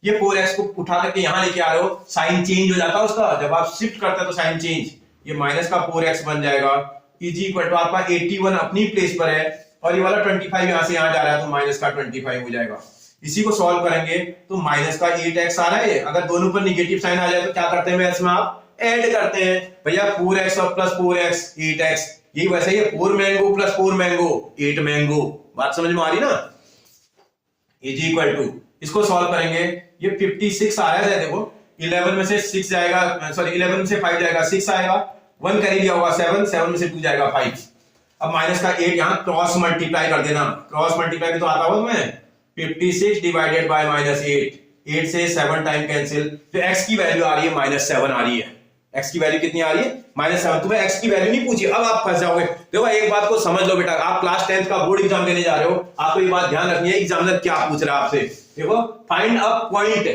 ये 4x को उठा करके यहां लेके आ रहे हो, साइन चेंज हो जाता है उसका जब आप शिफ्ट करते हैं तो साइन चेंज। ये माइनस का 4x बन जाएगा इज इक्वल टू आपका 81 अपनी प्लेस पर है, और ये वाला 25 यहां से यहां जा रहा है तो माइनस का 25 हो जाएगा। इसी को सॉल्व करेंगे तो माइनस का 8x आ रहा है। अगर दोनों पर निगेटिव साइन आ जाए तो क्या करते हैं मैथ्स में? आप ऐड करते हैं भैया। 4x और प्लस 4x 8x, यही वैसे ही 4 मैंगो प्लस 4 मैंगो 8 मैंगो। बात समझ में आ रही ना? इज इक्वल टू, इसको सॉल्व करेंगे, ये 56 आ रहा है। देखो 11 में से 6 जाएगा, सॉरी 11 में से 5 जाएगा 6 आएगा, 1 कैरी लिया होगा 7, 7 में से 2 जाएगा 5। अब माइनस का 8 यहाँ क्रॉस मल्टीप्लाई कर देना, क्रॉस मल्टीप्लाई भी तो आता होगा तुम्हें। 56 डिवाइडेड बाय -8, 8 से 7 टाइम कैंसिल, तो x की वैल्यू आ रही है -7 आ रही है। x की वैल्यू कितनी आ रही है? -7। तुम्हें x की वैल्यू नहीं पूछी, अब आप फंस जाओगे। देखो एक बात को समझ लो बेटा, आप क्लास 10th का बोर्ड एग्जाम देने जा रहे हो, आपको ये बात ध्यान रखनी है एग्जामिनर क्या पूछ रहा है आपसे। देखो find a point,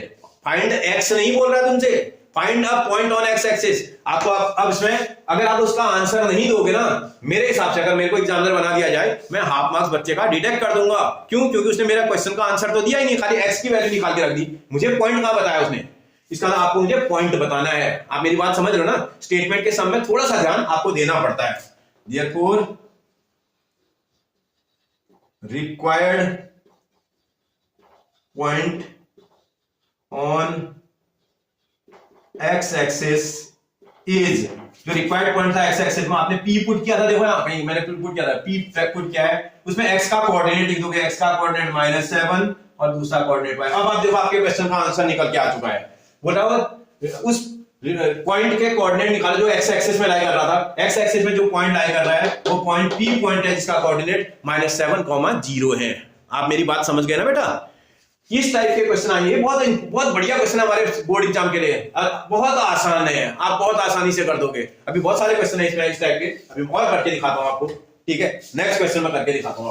find x नहीं बोल रहा है तुमसे, find a point on x axis. आपको अब इसमें अगर आप उसका आंसर नहीं दोगे ना, मेरे हिसाब से अगर मेरे को एग्जामिनर बना दिया जाए, मैं हाफ मार्क्स बच्चे का डिडक्ट कर दूंगा। क्यों? क्योंकि उसने मेरा क्वेश्चन का आंसर तो दिया ही नहीं, खाली x की वैल्यू निकाल के रख दी, मुझे पॉइंट कहां बताया उसने। इसका ना आपको मुझे पॉइंट बताना है। आप मेरी बात समझ रहे हो ना? स्टेटमेंट के सम में थोड़ा सा ध्यान आपको देना पड़ता है। Therefore required point on x axis is, जो रिक्वायर्ड पॉइंट था x एक्सिस में आपने p पुट किया था, देखो यहाँ कहीं मैंने पुट किया था, p पुट किया है, उसमें x का कोऑर्डिनेट लिख दोगे, x का कोऑर्डिनेट -7 और दूसरा कोऑर्डिनेट y। अब आप देखो आपके क्वेश्चन का आंसर निकल के आ चुका है। बराबर उस पॉइंट के कोऑर्डिनेट निकालो जो x एक्सिस में लाई कर रहा था। x एक्सिस में जो पॉइंट लाई कर रहा है वो पॉइंट p पॉइंट है जिसका कोऑर्डिनेट -7, 0 है। आप मेरी बात समझ गए ना बेटा? इस टाइप के क्वेश्चन आएंगे, बहुत बढ़िया क्वेश्चन है हमारे बोर्ड एग्जाम के लिए, बहुत आसान है, आप बहुत आसानी से कर दोगे। अभी बहुत सारे क्वेश्चन है इसमें इस टाइप के, अभी और करके दिखाता हूं आपको, ठीक है? नेक्स्ट क्वेश्चन में करके दिखाता हूं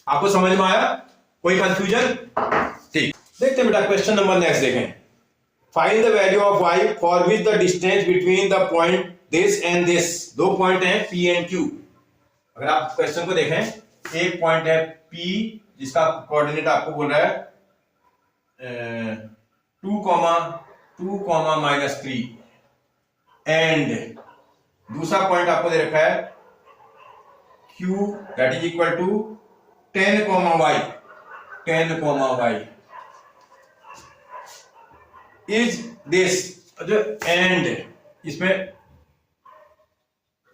आपको समझ में आया? कोई कंफ्यूजन? ठीक, देखते हैं बेटा क्वेश्चन नंबर नेक्स्ट देखें। Find the value of y for which the distance between the point this and this. दो पॉइंट हैं p एंड q। अगर आप क्वेश्चन को देखें, एक पॉइंट है p जिसका कोऑर्डिनेट आपको बोल रहा है 2, -3 एंड दूसरा पॉइंट आपको दे रखा है q that is equal to 10, y is this. जो एंड इसमें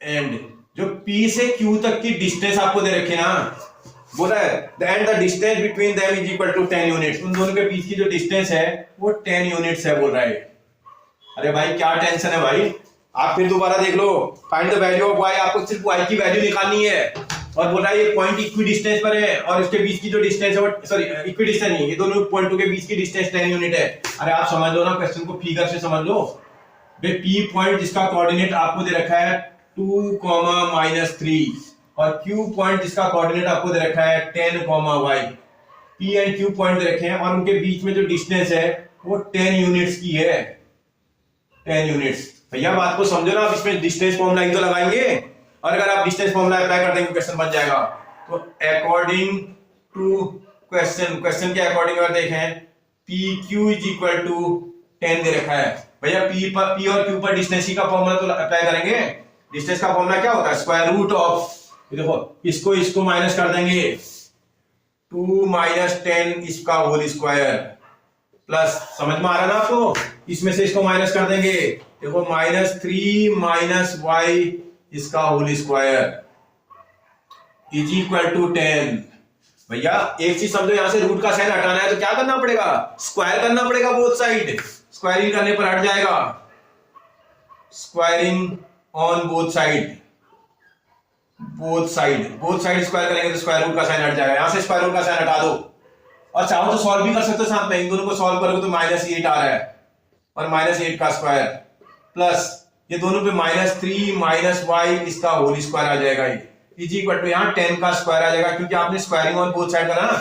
एंड जो p से q तक की डिस्टेंस आपको दे रखी है ना, बोला है and the distance between them is equal to 10 units. उन दोनों के बीच की जो डिस्टेंस है वो 10 यूनिट्स है बोल रहा है। अरे भाई क्या टेंशन है भाई, आप फिर दोबारा देख लो। Find the value of y, आपको सिर्फ y की वैल्यू निकालनी है और बोल रहा है ये पॉइंट इक्वी डिस्टेंस पर है और इसके बीच की जो डिस्टेंस है वो, सॉरी इक्वी डिस्टेंस नहीं, ये दोनों पॉइंटों के बीच की डिस्टेंस 10 यूनिट है। अरे आप समझ लो ना, क्वेश्चन को फिगर से समझ लो। भाई p पॉइंट जिसका कोऑर्डिनेट आपको दे रखा है 2, -3 और q पॉइंट जिसका कोऑर्डिनेट आपको दे रखा है 10, y। p and q point दे रखे हैं और उनके बीच में जो डिस्टेंस है वो 10 यूनिट्स की है, 10 यूनिट्स। भैया बात को समझो ना, आप इसमें डिस्टेंस फॉर्मूला ही तो लगाएंगे और अगर आप डिस्टेंस फॉर्मूला अप्लाई कर देंगे क्वेश्चन बन जाएगा। तो अकॉर्डिंग टू क्वेश्चन के अकॉर्डिंग अगर देखें PQ इज इक्वल टू 10 दे रखा है। भैया P और Q पर डिस्टेंस का फॉर्मूला तो अप्लाई करेंगे। डिस्टेंस का फॉर्मूला क्या होता है? स्क्वायर रूट ऑफ, देखो इसको माइनस कर देंगे 2 - 10 इसका होल स्क्वायर प्लस, समझ में आ रहा है ना आपको? इसमें से इसको माइनस कर देंगे, देखो -3 - y इसका whole square is equal to 10। भैया एक चीज समझो, यहां से रूट का साइन हटाना है तो क्या करना पड़ेगा? स्क्वायर करना पड़ेगा बोथ साइड। स्क्वायरिंग करने पर हट जाएगा, squaring on both side square करेंगे तो स्क्वायर रूट का साइन हट जाएगा। यहां से स्क्वायर रूट का साइन हटा दो और चाहो तो सॉल्व भी कर सकते हो साथ में। इन दोनों को सॉल्व करोगे तो -8 आ रहा है और -8 का स्क्वायर प्लस ये दोनों पे -3 - y इसका होल स्क्वायर आ जाएगा, इज इक्वल टू यहाँ 10 का स्क्वायर आ जाएगा, क्योंकि आपने स्क्वायरिंग ऑन बोथ साइड करा ना।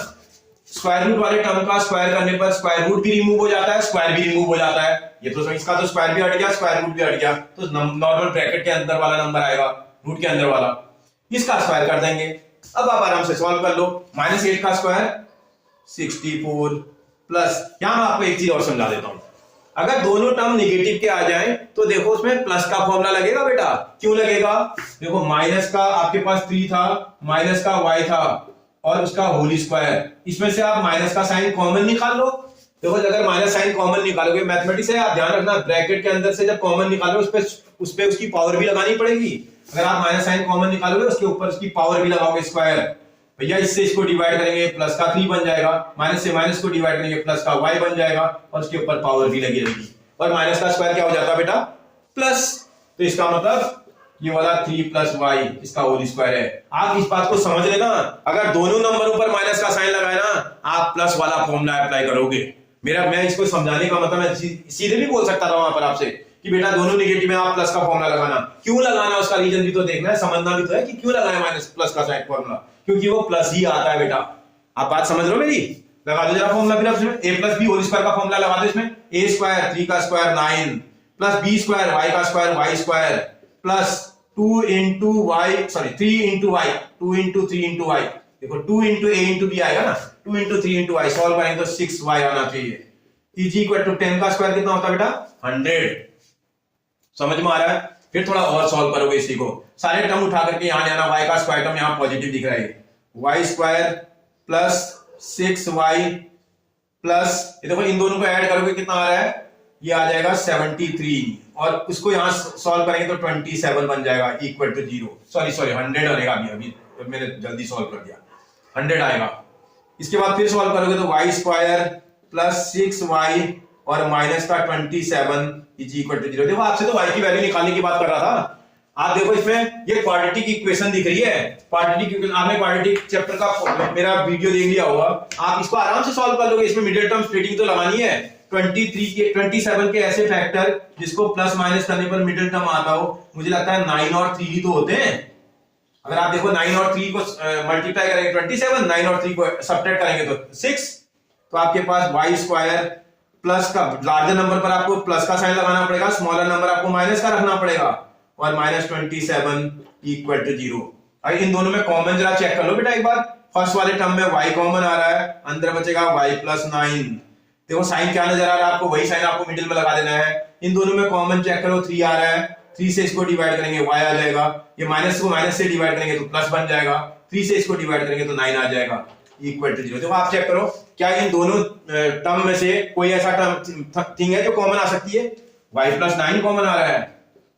स्क्वायर रूट वाले टर्म का स्क्वायर करने पर स्क्वायर रूट भी रिमूव हो जाता है, स्क्वायर भी रिमूव हो जाता है। ये तो इसका तो स्क्वायर भी हट गया, स्क्वायर रूट भी हट गया, तो नॉर्मल ब्रैकेट के अंदर वाला नंबर आएगा, रूट के अंदर वाला, इसका स्क्वायर कर देंगे। अब आप आराम से सॉल्व कर लो। -8 का स्क्वायर 64 प्लस, यहां मैं आपको एक चीज और समझा देता हूं। अगर दोनों टर्म नेगेटिव के आ जाएं तो देखो उसमें प्लस का फॉर्मूला लगेगा बेटा। क्यों लगेगा? देखो माइनस का आपके पास 3 था, माइनस का y था और उसका होल स्क्वायर, इसमें से आप माइनस का साइन कॉमन निकाल लो। देखो अगर माइनस साइन कॉमन निकालोगे, मैथमेटिक्स है आप ध्यान रखना, ब्रैकेट के अंदर से जब कॉमन निकालोगे उस पे उसकी पावर भी लगानी पड़ेगी। अगर आप माइनस साइन कॉमन निकालोगे उसके ऊपर उसकी पावर भी लगाओगे स्क्वायर। भैया इससे इसको डिवाइड करेंगे प्लस का 3 बन जाएगा, माइनस से माइनस को डिवाइड करेंगे प्लस का y बन जाएगा और उसके ऊपर पावर भी लगी रहेगी। और माइनस का स्क्वायर क्या हो जाता है बेटा? प्लस। तो इसका मतलब ये वाला 3 प्लस वाई इसका होल स्क्वायर है। आप इस बात को समझ लेना, अगर दोनों नंबरों पर माइनस का साइन लगाए ना, आप प्लस वाला फॉर्मूला अप्लाई करोगे। मैं इसको समझाने का मतलब, मैं सीधे भी बोल सकता था वहां पर आपसे कि बेटा दोनों नेगेटिव में आप प्लस का फॉर्मूला लगाना। क्यों लगाना, उसका रीजन भी तो देखना है, समझना भी तो है कि क्यों लगाया माइनस प्लस का साइन फॉर्मूला, क्योंकि वो प्लस ही आता है बेटा। आप बात समझ लो मेरी, लगा दो जरा फॉर्मूला फिर आपसे, A plus B whole square का फॉर्मूला लगा दो इसमें, ए स्क्वायर 3 का square 9 plus B square Y का square Y square plus 2 into Y, sorry 3 into Y, 2 into 3 into Y, देखो 2 इंटू ए इंटू बी आएगा ना, 2 इंटू 3 इंटू वाई, सॉल्व करेंगे तो 6 वाई आना चाहिए। इज इक्वल टू 10 का स्क्वायर कितना होता है बेटा 100। समझ में आ रहा है? फिर थोड़ा और सॉल्व करोगे इसी को, सारे टर्म उठा करके यहां जाना, वाई का स्क्वायर टर्म यहां पॉजिटिव दिख रहा है, Y square plus 6y plus, ये देखो इन दोनों को ऐड करोगे कितना आ रहा है, ये आ जाएगा 73, और उसको यहां सॉल्व करेंगे तो 27 बन जाएगा इक्वल टू 0, सॉरी 100 बनेगा, अभी मैंने जल्दी सॉल्व कर दिया, 100 आएगा। इसके बाद फिर सॉल्व करोगे तो वाई स्क्वायर प्लस 6y और माइनस का 27 इज इक्वल टू 0। देखो आपसे तो y की वैल्यू निकालने की बात कर रहा था, आप देखो इसमें ये क्वाड्रेटिक इक्वेशन दिख रही है, क्वाड्रेटिक, आपने क्वाड्रेटिक चैप्टर का मेरा वीडियो देख लिया होगा, आप इसको आराम से सॉल्व कर लोगे। इसमें मिडिल टर्म स्प्लिटिंग तो लगानी है, 27 के ऐसे फैक्टर जिसको प्लस माइनस करने पर मिडिल टर्म आता हो, मुझे लगता है 9 और 3 ही तो होते हैं। अगर आप देखो 9 और 3 को मल्टीप्लाई करेंगे 27, 9 और 3 को सब्ट्रैक्ट करेंगे तो 6, तो आपके पास वाई स्क्वायर प्लस का, लार्जर नंबर पर आपको प्लस का साइन लगाना पड़ेगा, स्मॉलर नंबर आपको माइनस का रखना पड़ेगा, और माइनस 27 इक्वल टू 0। अगर इन दोनों में कॉमन जरा चेक कर लो बेटा एक बार, फर्स्ट वाले टर्म में y कॉमन आ रहा है, अंदर बचेगा y प्लस 9, देखो साइन क्या नजर आ रहा है आपको, वही साइन आपको मिडिल में लगा देना है। इन दोनों में कॉमन चेक करो, 3 आ रहा है, 3 से इसको डिवाइड करेंगे y आ जाएगा, ये माइनस को माइनस से डिवाइड करेंगे तो प्लस बन जाएगा, 3 से इसको डिवाइड करेंगे तो 9 आ जाएगा इक्वल टू 0। देखो आप चेक करो क्या इन दोनों टर्म में से कोई ऐसा टर्म थिंग है जो कॉमन आ सकती है, y प्लस 9 कॉमन आ रहा है,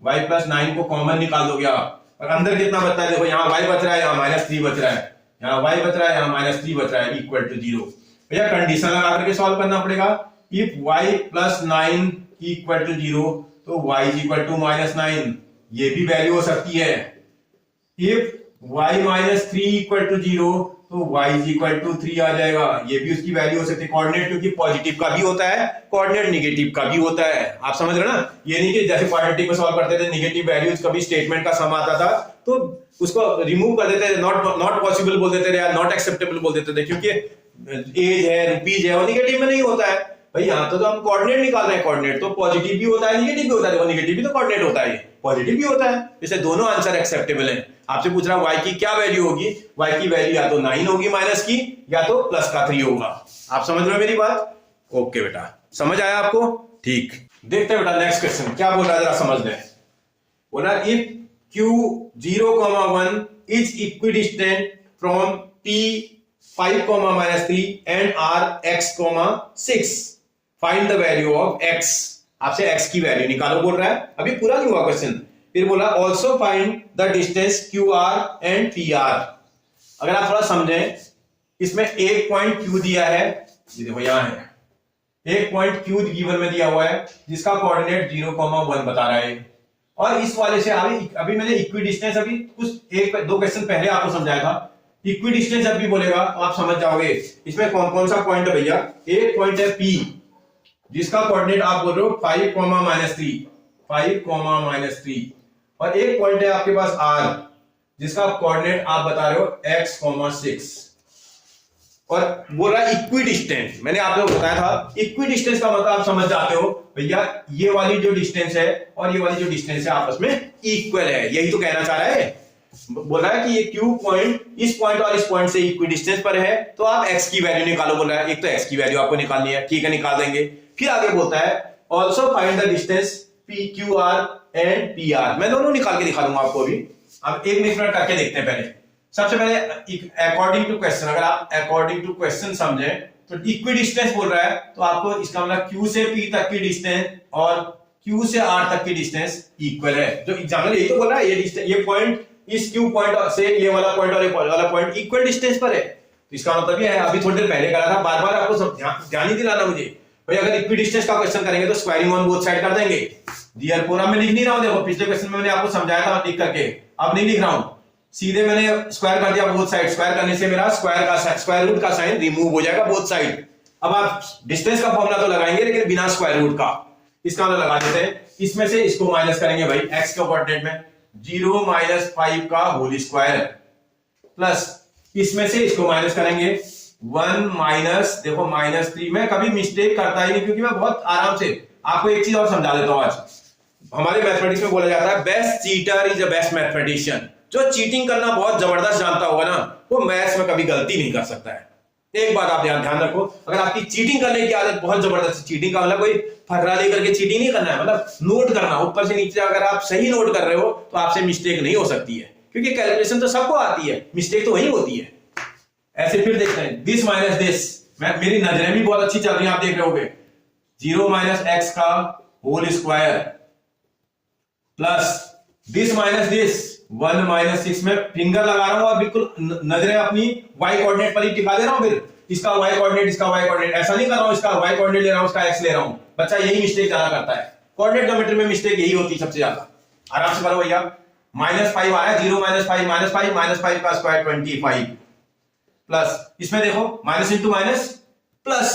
y प्लस 9 को कॉमन निकाल दोगे आप, और अंदर कितना बचता है, देखो यहाँ y बच रहा है, यहाँ माइनस 3 बच रहा है, यहाँ y बच रहा है, यहाँ माइनस 3 बच रहा है इक्वल टू 0। भैया कंडीशन लगा करके सॉल्व करना पड़ेगा, if y plus 9 equal to 0 तो y is equal to minus 9, ये भी वैल्यू हो सकती है। If y minus 3 equal to 0 तो y इज इक्वल टू 3 आ जाएगा, ये भी उसकी वैल्यू हो सकती है। कोऑर्डिनेट क्योंकि पॉजिटिव का भी होता है, कोऑर्डिनेट नेगेटिव का भी होता है, आप समझ रहे हो ना। ये नहीं कि जैसे क्वाड्रेटिक में सॉल्व करते थे नेगेटिव वैल्यूज कभी स्टेटमेंट का सम आता था तो उसको रिमूव कर देते थे, नॉट पॉसिबल बोल देते थे या नॉट एक्सेप्टेबल बोल देते थे, क्योंकि एज है रुपीज है, वो नेगेटिव में नहीं होता है। भाई यहाँ तो हम कोऑर्डिनेट निकाल रहे हैं, कोऑर्डिनेट तो पॉजिटिव भी होता है नेगेटिव भी होता है, नेगेटिव भी तो कोऑर्डिनेट होता है, पॉजिटिव भी होता है, इसे दोनों आंसर एक्सेप्टेबल है। आपसे पूछ रहा है y की क्या वैल्यू होगी, y की वैल्यू या तो 9 होगी माइनस की, या तो प्लस का 3 होगा। आप समझ रहे हो मेरी बात? ओके बेटा, समझ आया आपको? ठीक, देखते हैं बेटा नेक्स्ट क्वेश्चन क्या बोल रहा है, जरा समझ लें। बोला if q0,1 is equidistant from t 5,-3 and r x,6 find the value of x। आपसे x की वैल्यू निकालो बोल रहा है, अभी पूरा नहीं हुआ क्वेश्चन। फिर बोला also find the distance QR and PR। अगर आप थोड़ा समझें, इसमें एक पॉइंट Q दिया है, ये देखो यहां है, एक पॉइंट Q गिवन में दिया हुआ है जिसका कोऑर्डिनेट 0,1 बता रहा है, और इस वाले से अभी मैंने इक्वी डिस्टेंस अभी कुछ एक दो क्वेश्चन पहले आपको समझाया था। इक्वी डिस्टेंस जब भी बोलेगा तो आप समझ जाओगे इसमें कौन कौन सा पॉइंट है भैया। एक पॉइंट है P जिसका कोऑर्डिनेट आप बोल रहे हो 5,-3, और एक पॉइंट है आपके पास R जिसका कोऑर्डिनेट आप बता रहे हो x,6, और बोल रहा है इक्वी डिस्टेंस। मैंने आप लोगों को बताया था इक्वी डिस्टेंस का मतलब आप समझ जाते हो भैया, ये वाली जो डिस्टेंस है और ये वाली जो डिस्टेंस है आपस में इक्वल है, यही तो कहना चाह रहा है। बोल रहा है कि ये Q पॉइंट इस पॉइंट और इस पॉइंट से इक्वी डिस्टेंस पर है, तो आप x की वैल्यू निकालो बोल रहा है। एक तो x की वैल्यू आपको निकालनी है, ठीक है निकाल देंगे। फिर आगे बोलता है also find the distance PQR and PR। मैं दोनों निकाल के दिखा दूंगा आपको अभी। अब एक मिनट करके देखते हैं। पहले सबसे पहले अकॉर्डिंग टू क्वेश्चन, अगर आप अकॉर्डिंग टू क्वेश्चन समझें तो इक्वी डिस्टेंस बोल रहा है तो आपको इसका मतलब Q से P तक की डिस्टेंस और Q से R तक की डिस्टेंस इक्वल है। जो एग्जामिनर यही तो बोल रहा है, ये पॉइंट इस Q पॉइंट से ये वाला पॉइंट और ये वाला पॉइंट इक्वल डिस्टेंस पर है, तो इसका मतलब ये है। अभी थोड़ी देर पहले करा था, बार बार आपको सब ध्यान ही दिलाना मुझे। भाई अगर इक्वी डिस्टेंस का क्वेश्चन करेंगे तो स्क्वायरिंग ऑन बोथ साइड कर देंगे, Therefore अब मैं लिख नहीं रहा हूं, देखो पिछले क्वेश्चन में मैंने आपको समझाया था लिख करके, अब नहीं लिख रहा हूं, सीधे मैंने स्क्वायर कर दिया बोथ साइड। स्क्वायर करने से मेरा स्क्वायर रूट का साइन रिमूव हो जाएगा बोथ साइड। अब आप डिस्टेंस का फॉर्मूला तो लगाएंगे लेकिन बिना स्क्वायर रूट का, इसका मतलब लगा देते हैं। इसमें से इसको माइनस करेंगे भाई एक्स के कोऑर्डिनेट में 0 माइनस 5 का होल स्क्वायर, प्लस इसमें से इसको माइनस करेंगे 1 माइनस, देखो -3। मैं कभी मिस्टेक करता ही नहीं क्योंकि मैं बहुत आराम से आपको एक चीज और समझा देता हूं। आज हमारे मैथमेटिक्स में बोला जाता है best cheater is the best mathematician. जो चीटिंग करना बहुत जबरदस्त जानता होगा ना, वो मैथ्स में कभी गलती नहीं कर सकता है। एक बात आप ध्यान रखो, अगर आपकी चीटिंग करने की आदत बहुत जबरदस्त, चीटिंग का मतलब कोई फर्रा लेकर के चीटिंग नहीं करना है, मतलब नोट करना ऊपर से नीचे। अगर आप सही नोट कर रहे हो तो आपसे मिस्टेक नहीं हो सकती है, क्योंकि कैलकुलेशन तो सबको आती है, मिस्टेक तो वही होती है। ऐसे फिर देखते हैं दिस माइनस दिस, मेरी नजरें भी बहुत अच्छी चल रही है, आप देख रहे होगे 0 माइनस एक्स का whole square plus this minus this 1 minus 6। में फिंगर लगा रहा हूं और बिल्कुल नजरें अपनी वाई कोऑर्डिनेट पर ही टिका दे रहा हूं, फिर इसका वाई कोऑर्डिनेट इसका वाई कोऑर्डिनेट, ऐसा नहीं कर रहा हूं इसका वाई कोऑर्डिनेट ले रहा हूं इसका एक्स ले रहा हूं। बच्चा यही मिस्टेक ज्यादा करता है, कोऑर्डिनेट ज्योमेट्री में मिस्टेक यही होती है सबसे ज्यादा। आराम से करो भैया, -5 आया, 0 माइनस 5 -5 का स्क्वायर 25 प्लस इसमें देखो माइनस इंटू माइनस प्लस,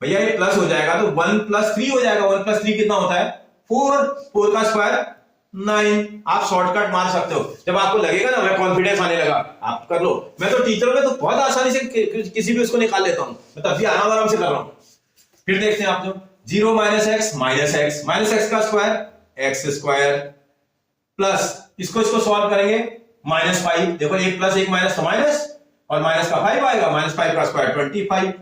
भैया ये प्लस हो जाएगा तो 1 + 3 हो जाएगा। 1 + 3 कितना होता है 4 का स्क्वायर 9। आप शॉर्टकट मार सकते हो, जब आपको लगेगा ना मैं कॉन्फिडेंस आने लगा आप कर लो। मैं तो टीचर में तो बहुत आसानी से किसी भी उसको निकाल लेता हूं, मैं तब भी आराम से कर रहा हूं। फिर देखते हैं आप जो 0 माइनस एक्स माइनस एक्स का स्क्वायर एक्स स्क्वायर प्लस इसको सॉल्व करेंगे -5। देखो 1 + 1 माइनस तो माइनस और माइनस का 5 आएगा, -5 का स्क्वायर 25।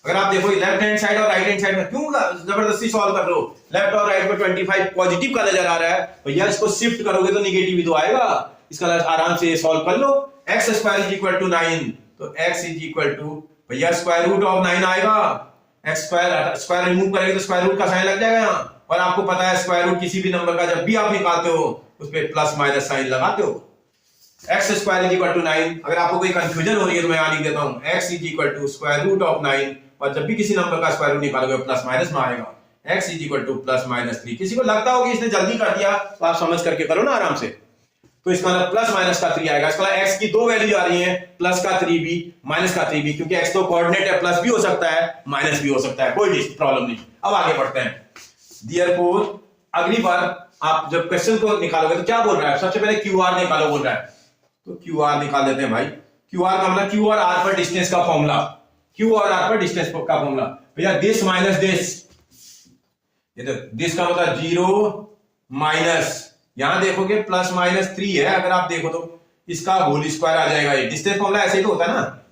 अगर आप देखो लेफ्ट हैंड साइड और राइट हैंड साइड में क्यों जबरदस्ती सॉल्व कर रहे हो, लेफ्ट और राइट में 25 पॉजिटिव का नजर आ रहा है, भैया इसको शिफ्ट करोगे तो निगेटिव ही तो आएगा। इसका आराम से सॉल्व कर लो। x square is equal to 9, तो x इज इक्वल टू भैया स्क्वायर रूट ऑफ 9 आएगा। x स्क्वायर रिमूव करेंगे तो स्क्वायर रूट का साइन लग जाएगा यहाँ, और आपको पता है स्क्वायर रूट किसी भी नंबर का जब भी आप निकालते हो उस पर प्लस माइनस साइन लगाते हो। x square is equal to 9। अगर आपको कोई कंफ्यूजन हो रही है तो मैं यहाँ लिख देता हूँ x is equal to square root of 9, और जब भी किसी नंबर का स्क्वायर रूट निकालोगे प्लस माइनस में आएगा। x is equal to +-3। किसी को लगता हो कि इसने जल्दी कर दिया तो आप समझ करके करो ना आराम से, तो इसका मतलब +-3 आएगा। इसका मतलब x की दो वैल्यू आ रही है, प्लस का 3 भी माइनस का 3 भी, क्योंकि x तो कोऑर्डिनेट है, प्लस भी हो सकता है माइनस भी हो सकता है, कोई प्रॉब्लम नहीं। अब आगे बढ़ते हैं। Therefore अगली बार आप जब क्वेश्चन को निकालोगे तो क्या बोल रहा है, सबसे पहले QR निकालो बोल रहा है, तो QR निकाल देते हैं भाई। QR का मतलब Q और R पर डिस्टेंस का फॉर्मूला, Q और R पर डिस्टेंस का फॉर्मूला भैया दिस माइनस दिस, ये तो दिस का मतलब 0 माइनस, यहां देखोगे +-3 है, अगर आप देखो तो इसका होल स्क्वायर आ जाएगा। ये डिस्टेंस फॉर्मूला ऐसे ही तो होता है ना,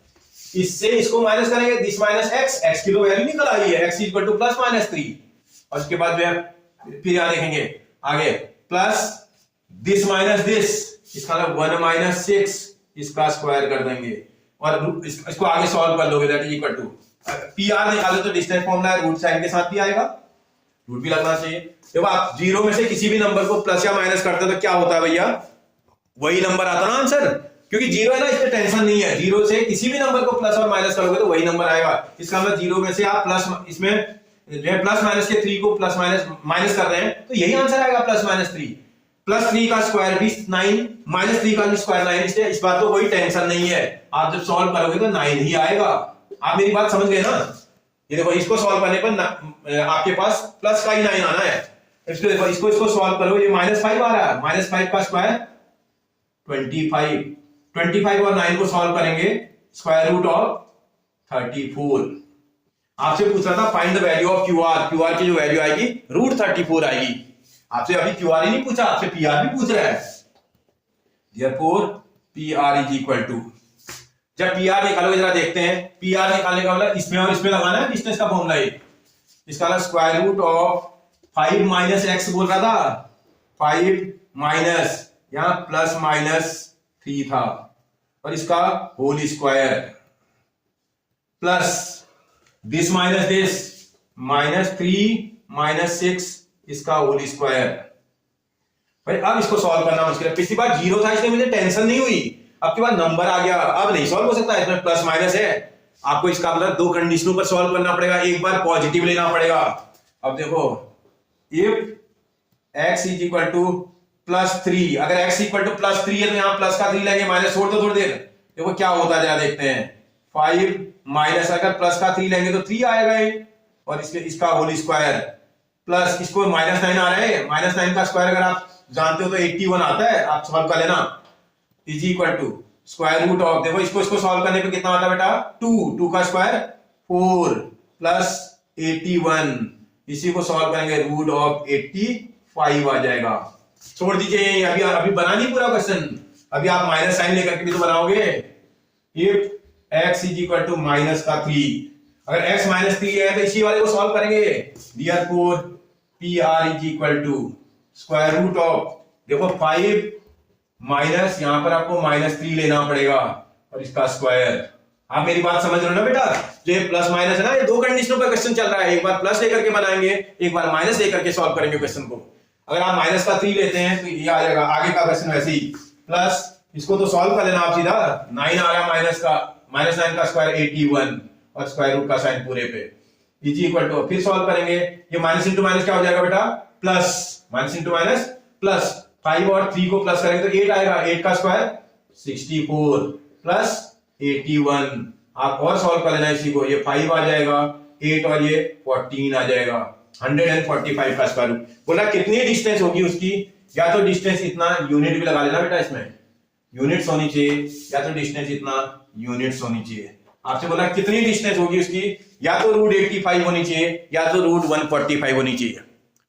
इससे इसको माइनस करेंगे, दिस माइनस एक्स की तो वैल्यू निकल आई है, x इक्वल टू +-3, और उसके बाद फिर यहां देखेंगे आगे प्लस दिस माइनस दिस, इसका मतलब 1 - 6, इसका स्क्वायर कर देंगे और इसको आगे सॉल्व कर लोगे, that is equal to PR निकालो तो डिस्टेंस फॉर्मूला है, रूट साइन के साथ भी आएगा, रूट भी लगना चाहिए। देखो आप 0 में से किसी भी नंबर को प्लस या माइनस करते हो तो क्या होता है भैया, वही नंबर आता ना आंसर, क्योंकि 0 है ना, इसमें टेंशन नहीं है। 0 से किसी भी नंबर को प्लस और माइनस करोगे तो वही नंबर आएगा। इसका मतलब 0 में से आप प्लस, इसमें जो है प्लस माइनस के 3 को प्लस माइनस कर रहे हैं तो यही आंसर आएगा +-3। +3 का स्क्वायर भी 9, -3 का स्क्वायर 9, इसलिए इस बात को कोई टेंशन नहीं है। आप जब सॉल्व करोगे तो 9 ही आएगा। आप मेरी बात समझ गए ना। ये देखो इसको सॉल्व करने पर आपके पास प्लस का ही 9 आना है। इसको देखो इसको सॉल्व करो, ये -5 आ रहा है, -5 का स्क्वायर 25 और 9 को सॉल्व करेंगे स्क्वायर रूट ऑफ 34। आपसे पूछ रहा था find the value of QR की जो वैल्यू आएगी √34 आएगी। आपसे अभी QR ही नहीं पूछा, आपसे PR भी पूछ रहा है। Therefore PR is equal to, जब PR निकालोगे जरा देखते हैं, PR निकालने का मतलब इसमें और इसमें लगाना है डिस्टेंस का फॉर्मूला। इसका स्क्वायर रूट ऑफ 5 - x बोल रहा था, 5 माइनस यहां +-3 था, और इसका whole square plus this minus this -3 - 6 इसका होल स्क्वायर। भाई अब इसको सॉल्व करना मुश्किल है। पिछली बार 0 था इसलिए मुझे टेंशन नहीं हुई, अब के बाद नंबर आ गया, अब नहीं सॉल्व हो सकता, इसमें प्लस माइनस है। आपको इसका मतलब 2 कंडीशनों पर सॉल्व करना पड़ेगा, एक बार पॉजिटिव लेना पड़ेगा। अब देखो if x is equal to +3। अगर x इक्वल टू +3 है तो यहाँ प्लस का 3 लेंगे, माइनस छोड़ दो थोड़ी देर, देखो क्या होता है जरा देखते हैं। 5 माइनस, अगर प्लस का 3 लेंगे तो 3 आएगा ये, और इसका होल स्क्वायर प्लस इसको -9 आ रहा है, -9 का स्क्वायर अगर आप जानते हो तो 81 आता है, आप सॉल्व कर लेना। Is equal to square root of, देखो इसको सॉल्व करने पे कितना आता है बेटा 2 का स्क्वायर 4 प्लस 81, इसी को सॉल्व करेंगे रूट ऑफ 85 आ जाएगा। छोड़ दीजिए यही, अभी बना नहीं पूरा क्वेश्चन, अभी आप माइनस साइन लेकर के भी तो बनाओगे। If x is equal to -3, अगर x -3 है तो इसी वाले को सॉल्व करेंगे। Therefore PR is equal to square root of, देखो 5 माइनस, यहां पर आपको -3 लेना पड़ेगा और इसका स्क्वायर। आप मेरी बात समझ रहे हो ना बेटा, जो ये प्लस माइनस है ना, ये दो कंडीशनों पर क्वेश्चन चल रहा है, एक बार प्लस लेकर के बनाएंगे, एक बार माइनस लेकर के सॉल्व करेंगे क्वेश्चन को। अगर आप -3 लेते हैं तो ये आ जाएगा, आगे का क्वेश्चन वैसे ही प्लस, इसको तो सॉल्व कर लेना आप सीधा, 9 आ रहा -9 का स्क्वायर 81 और स्क्वायर रूट का साइन पूरे पे इज इक्वल टू, फिर सॉल्व करेंगे, ये माइनस इंटू माइनस क्या हो जाएगा बेटा plus, minus into minus plus, 5 और 3 को प्लस करेंगे तो 8 आएगा, 8 का स्क्वायर 64 प्लस 81, आप और सॉल्व कर लेना इसी को, ये 5 आ जाएगा, 8 और ये 14 आ जाएगा, 145 का स्क्वायर रूट। बोला कितनी डिस्टेंस होगी उसकी, या तो डिस्टेंस इतना, यूनिट भी लगा लेना बेटा, इसमें यूनिट्स होनी चाहिए, या तो डिस्टेंस इतना यूनिट्स होनी चाहिए। आपसे बोला कितनी डिस्टेंस होगी उसकी, या तो रूट 85 होनी चाहिए, या तो रूट 145 होनी चाहिए।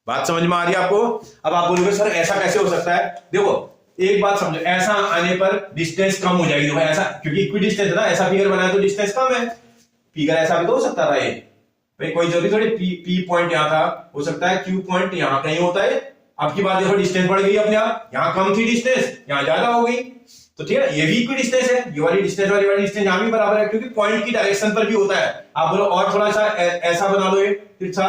बात समझ में आ रही है आपको? अब आप बोलोगे सर ऐसा कैसे हो सकता है, देखो एक बात समझो, ऐसा आने पर डिस्टेंस कम हो जाएगी, देखो ऐसा, क्योंकि इक्वी डिस्टेंस है ना, ऐसा फिगर बनाया तो डिस्टेंस कम है, फिगर ऐसा भी तो हो सकता था ये भाई, कोई जरूरी थोड़ी पी पॉइंट यहां था, हो सकता है क्यू पॉइंट यहां कहीं होता है। अब की बात देखो, डिस्टेंस बढ़ गई अपने आप, यहां कम थी डिस्टेंस, यहां ज्यादा हो गई, तो ठीक है, ये भी इक्वी डिस्टेंस है, ये वाली डिस्टेंस और ये वाली डिस्टेंस यहां भी बराबर है, क्योंकि पॉइंट की डायरेक्शन पर भी होता है। आप बोलो और थोड़ा सा ऐसा बना लो, ये तिरछा,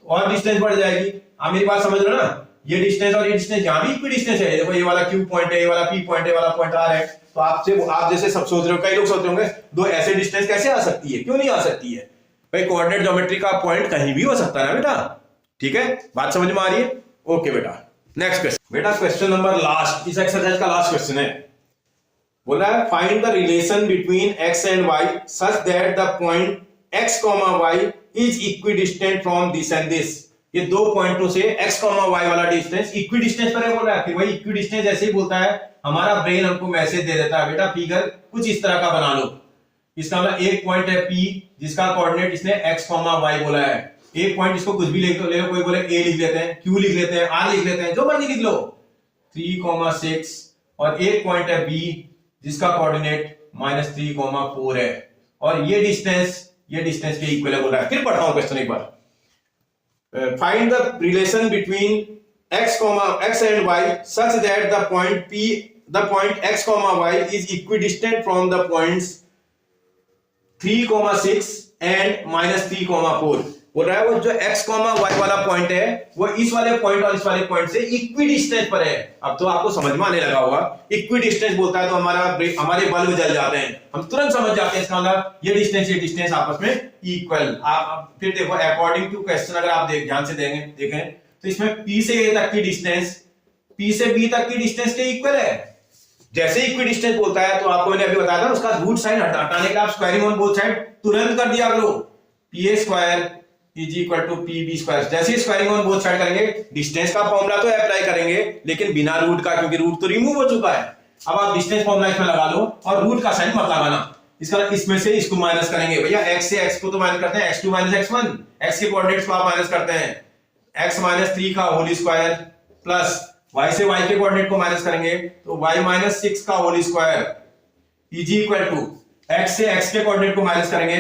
और डिस्टेंस बढ़ जाएगी। आप मेरी बात समझ रहे हो ना, ये डिस्टेंस और ये डिस्टेंस यहां भी इक्वी डिस्टेंस है, देखो ये वाला क्यू पॉइंट है, ये वाला पी पॉइंट है, ये वाला पॉइंट आर है। तो आप जैसे सब सोच रहे हो, कई लोग सोच रहे होंगे दो ऐसे डिस्टेंस कैसे आ सकती है, क्यों नहीं आ सकती है भाई, कोऑर्डिनेट ज्योमेट्री का पॉइंट कहीं भी हो सकता है ना बेटा, ठीक है, बात समझ में आ रही है? ओके बेटा, नेक्स्ट क्वेश्चन बेटा, क्वेश्चन नंबर लास्ट, इस एक्सरसाइज का लास्ट क्वेश्चन है। बोल रहा है find the relation between x and y such that the point x, y is equidistant from this and this. ये दो पॉइंटों से x, y वाला डिस्टेंस इक्विडिस्टेंस पर है बोल रहा है। फिर वही इक्विडिस्टेंस ऐसे ही बोलता है, हमारा ब्रेन हमको मैसेज दे देता है बेटा फिगर कुछ इस तरह का बना लो। इसका मतलब एक पॉइंट है P जिसका कोऑर्डिनेट इसने x, y बोला है। एक पॉइंट, इसको कुछ भी ले लो, कोई बोले A लिख लेते हैं, Q लिख लेते हैं, R लिख लेते हैं, जो मर्जी लिख लो, 3,6, और एक पॉइंट है B जिसका कोऑर्डिनेट -3,4 है, और ये डिस्टेंस के इक्वल है बोल रहा है। फिर पढ़ता हूं क्वेश्चन एक बार, find the relation between x and y such that the point x, y is equidistant from the points 3,6 and -3,4। बोल रहा है वो जो x, y वाला पॉइंट है वो इस वाले पॉइंट और इस वाले पॉइंट से इक्विडिस्टेंस पर है। अब तो आपको समझ में आने लगा होगा, इक्विडिस्टेंस बोलता है तो हमारे बल्ब जल जाते हैं, हम तुरंत समझ जाते हैं इसका मतलब ये डिस्टेंस आपस में इक्वल। आप फिर देखो अकॉर्डिंग टू क्वेश्चन, अगर आप ध्यान से देखें तो इसमें P से A तक की डिस्टेंस P से B तक की डिस्टेंस के इक्वल है। जैसे इक्विडिस्टेंस बोलता है तो आपको मैंने अभी बताया था, उसका रूट साइन हटाने के आप स्क्वायरिंग ऑन बोथ साइड तुरंत कर दिया करो, PA square is equal to PB square. जैसे स्क्वायरिंग ऑन बोथ साइड करेंगे, डिस्टेंस का फॉर्मूला तो अप्लाई करेंगे लेकिन बिना रूट का, क्योंकि रूट तो रिमूव हो चुका है। अब आप डिस्टेंस फॉर्मूला इसमें लगा लो और रूट का साइन मत लगाना, इसका इसमें से इसको माइनस करेंगे भैया, x से x को तो माइनस करते हैं, x2 - x1, x के कोऑर्डिनेट्स को आप माइनस करते हैं, x - 3 का होल स्क्वायर प्लस y से y के कोऑर्डिनेट को माइनस करेंगे तो y - 6 का whole square is equal to x से x के कोऑर्डिनेट को माइनस करेंगे,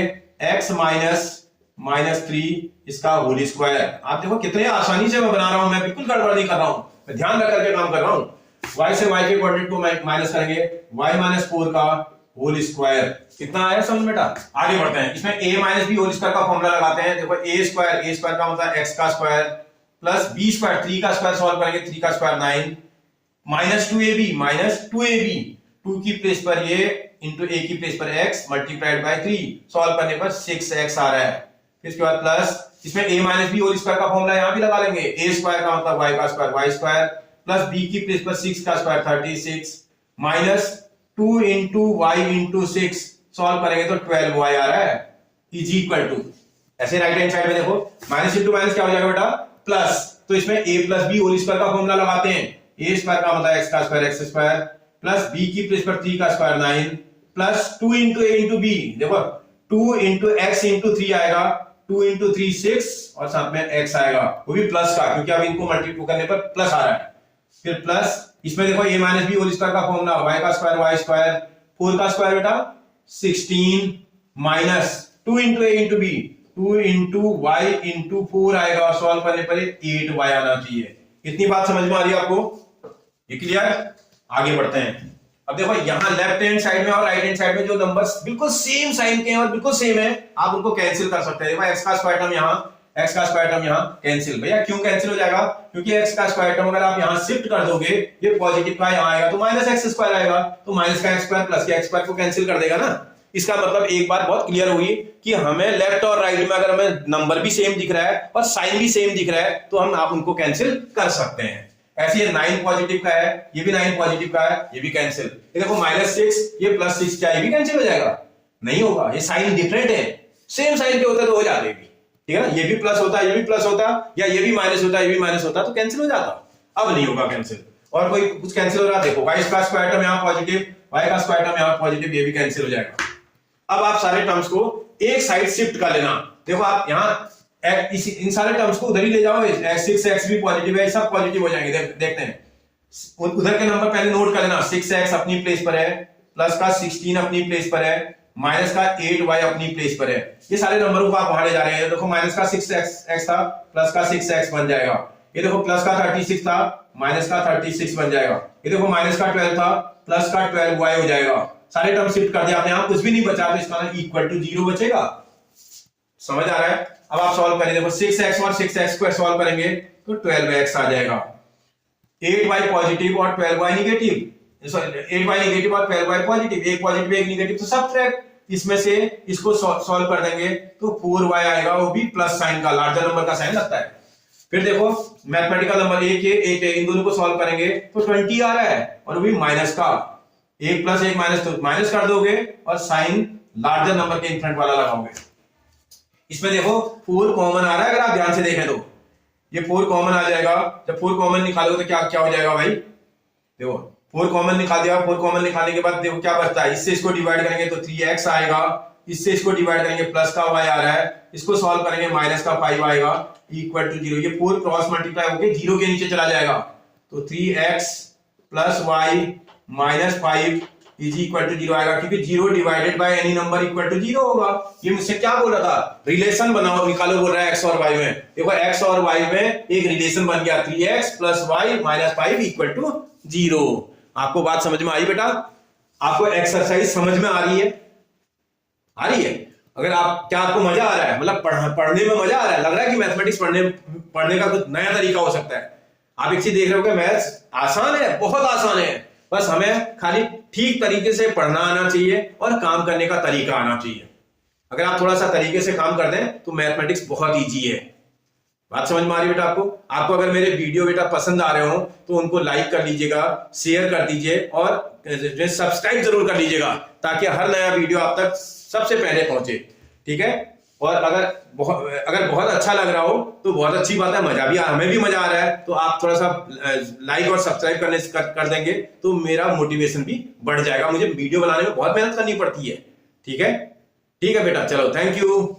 x -3 इसका होल स्क्वायर। आप देखो कितने आसानी से मैं बना रहा हूं, मैं बिल्कुल गड़बड़ नहीं कर रहा हूं, मैं ध्यान रख करके काम कर रहा हूं। y से y के कोऑर्डिनेट को माइनस करेंगे, y - 4 का होल स्क्वायर। कितना आया समझ बेटा? आगे बढ़ते हैं, इसमें a - b होल स्क्वायर का फॉर्मूला लगाते हैं। देखो a स्क्वायर का मतलब x का स्क्वायर प्लस b स्क्वायर, 3 का स्क्वायर सॉल्व करेंगे, 3 का स्क्वायर 9 -2ab 2 की प्लेस पर ये इंटू a की प्लेस पर x मल्टीप्लाइड बाय 3, सॉल्व करने पर 6x आ रहा है। इसके बाद प्लस इसमें a minus B whole square का फॉर्मूला यहां भी लगा लेंगे। a स्क्वायर का मतलब y का square y square plus b की प्लेस पर 6 का square 36 minus 2 into y into 6 solve करेंगे तो 12y आ रहा है इज इक्वल टू, ऐसे राइट हैंड साइड में देखो माइनस इंटू माइनस क्या हो जाएगा बेटा प्लस, तो इसमें a plus B whole square का फॉर्मूला लगाते हैं। a स्क्वायर का मतलब x का square x square plus b की प्लेस पर 3 का square 9 plus 2 into a into b, देखो 2 इंटू x इंटू 3 आएगा, 2 इंटू 3 6 और साथ में x आएगा वो भी प्लस का, क्योंकि अब इनको मल्टीप्लाई करने पर प्लस आ रहा है। फिर प्लस इसमें देखो a minus B whole square का फॉर्मूला y का स्क्वायर y स्क्वायर 4 का स्क्वायर बेटा 16 minus 2 into a into b 2 into y into 4 आएगा और सॉल्व करने पर 8y आना चाहिए। इतनी बात समझ में आ रही है आपको, ये क्लियर? आगे बढ़ते हैं। अब देखो यहां लेफ्ट हैंड साइड में और राइट हैंड साइड में जो नंबर्स बिल्कुल सेम साइन के हैं और बिल्कुल सेम है, आप उनको कैंसिल कर सकते हैं। देखो x का स्क्वायर टर्म यहां, x का स्क्वायर टर्म यहां कैंसिल। भैया क्यों कैंसिल हो जाएगा? क्योंकि x का स्क्वायर टर्म अगर आप यहां शिफ्ट कर दोगे, ये पॉजिटिव का यहां आएगा तो माइनस x स्क्वायर आएगा, तो माइनस का x स्क्वायर प्लस के x स्क्वायर को कैंसिल कर देगा ना। इसका मतलब एक बात बहुत क्लियर हुई कि हमें लेफ्ट और राइट में अगर हमें नंबर भी सेम दिख रहा है और साइन भी सेम दिख रहा है तो हम आप उनको कैंसिल कर सकते हैं। ऐसे ये 9 पॉजिटिव का है, ये भी 9 पॉजिटिव का है, ये भी कैंसिल। ये देखो -6 ये +6 क्या ये भी कैंसिल हो जाएगा? नहीं होगा, ये साइन डिफरेंट है। सेम साइन के होते तो हो जाते भी, ठीक है ना। ये भी प्लस होता, ये भी प्लस होता, या ये भी माइनस होता, ये भी माइनस होता तो कैंसिल हो जाता। अब नहीं होगा कैंसिल। और कोई कुछ कैंसिल हो रहा, देखो y का स्क्वायर टर्म यहां पॉजिटिव, y का स्क्वायर टर्म यहां पॉजिटिव, ये भी कैंसिल हो जाएगा। अब आप सारे टर्म्स को एक साइड शिफ्ट कर लेना। देखो आप यहां इन सारे टर्म्स को उधर ही ले जाओ, x भी पॉजिटिव है, सब पॉजिटिव हो जाएंगे। देखते हैं उधर के नंबर पहले नोट कर लेना। 6x अपनी प्लेस पर है, प्लस का 16 अपनी प्लेस पर है, माइनस का 8y अपनी प्लेस पर है। ये सारे नंबरों को आप वहां ले जा रहे हैं। देखो माइनस का 6x था, प्लस का 6x बन जाएगा। ये देखो प्लस का 36 था, माइनस का 36 बन जाएगा। ये देखो माइनस का 12 था, प्लस का 12y हो जाएगा। सारे टर्म शिफ्ट कर दिया आपने, यहां कुछ भी नहीं बचा तो इसका इक्वल टू 0 बचेगा। समझ आ रहा है? अब आप सॉल्व करें, देखो 6x और 6x को सॉल्व करेंगे तो 12x आ जाएगा। 8y पॉजिटिव और 12y negative, sorry 8y negative और 12y पॉजिटिव, एक पॉजिटिव एक नेगेटिव तो सबट्रैक्ट, इसमें से इसको सॉल्व कर देंगे तो 4y आएगा, वो भी प्लस साइन का, लार्जर नंबर का साइन लगता है। फिर देखो मैथमेटिकल नंबर एक है, इन दोनों को सॉल्व करेंगे तो 20 आ रहा है और वो भी माइनस का, 1 प्लस 1 माइनस, तो माइनस कर दोगे और साइन लार्जर नंबर के इनफ्रंट वाला लगाओगे। इसमें देखो 4 कॉमन आ रहा है, अगर आप ध्यान से देखें तो ये 4 कॉमन आ जाएगा। जब 4 कॉमन निकालोगे तो क्या क्या हो जाएगा भाई? देखो 4 कॉमन निकाल दिया, 4 कॉमन निकालने के बाद देखो क्या बचता है, इससे इसको डिवाइड करेंगे तो 3x आएगा, इससे इसको डिवाइड करेंगे प्लस का y आ रहा है, इसको सॉल्व करेंगे माइनस का 5 आएगा इक्वल टू 0। ये 4 क्रॉस मल्टीप्लाई होकर 0 के नीचे चला जाएगा तो 3x plus y minus 5 is equal to 0 आएगा, क्योंकि 0 divided by any number equal to 0 होगा। ये मुझसे क्या बोल रहा था? रिलेशन बनाओ, निकालो बोल रहा है x और y में। देखो x और y में एक रिलेशन बन गया, 3x plus y minus 5 equal to 0। आपको बात समझ में आई बेटा? आपको एक्सरसाइज समझ में आ रही है? आ रही है? अगर आप, क्या आपको मजा आ रहा है? मतलब पढ़ने में मजा आ रहा है? लग रहा है कि मैथमेटिक्स पढ़ने का कुछ नया तरीका हो सकता है। आप एक चीज देख रहे हो कि मैथ्स आसान है, बहुत आसान है, बस हमें खाली ठीक तरीके से पढ़ना आना चाहिए और काम करने का तरीका आना चाहिए। अगर आप थोड़ा सा तरीके से काम कर दें तो मैथमेटिक्स बहुत इजी है। बात समझ में आ रही बेटा आपको? आपको अगर मेरे वीडियो बेटा पसंद आ रहे हो तो उनको लाइक कर लीजिएगा, शेयर कर दीजिए और सब्सक्राइब जरूर कर लीजिएगा, ताकि हर नया वीडियो आप तक सबसे पहले पहुंचे। ठीक है? और अगर बहुत अच्छा लग रहा हो तो बहुत अच्छी बात है, मजा भी हमें भी मजा आ रहा है, तो आप थोड़ा सा लाइक और सब्सक्राइब कर देंगे तो मेरा मोटिवेशन भी बढ़ जाएगा। मुझे वीडियो बनाने में बहुत मेहनत करनी पड़ती है। ठीक है? ठीक है बेटा, चलो थैंक यू।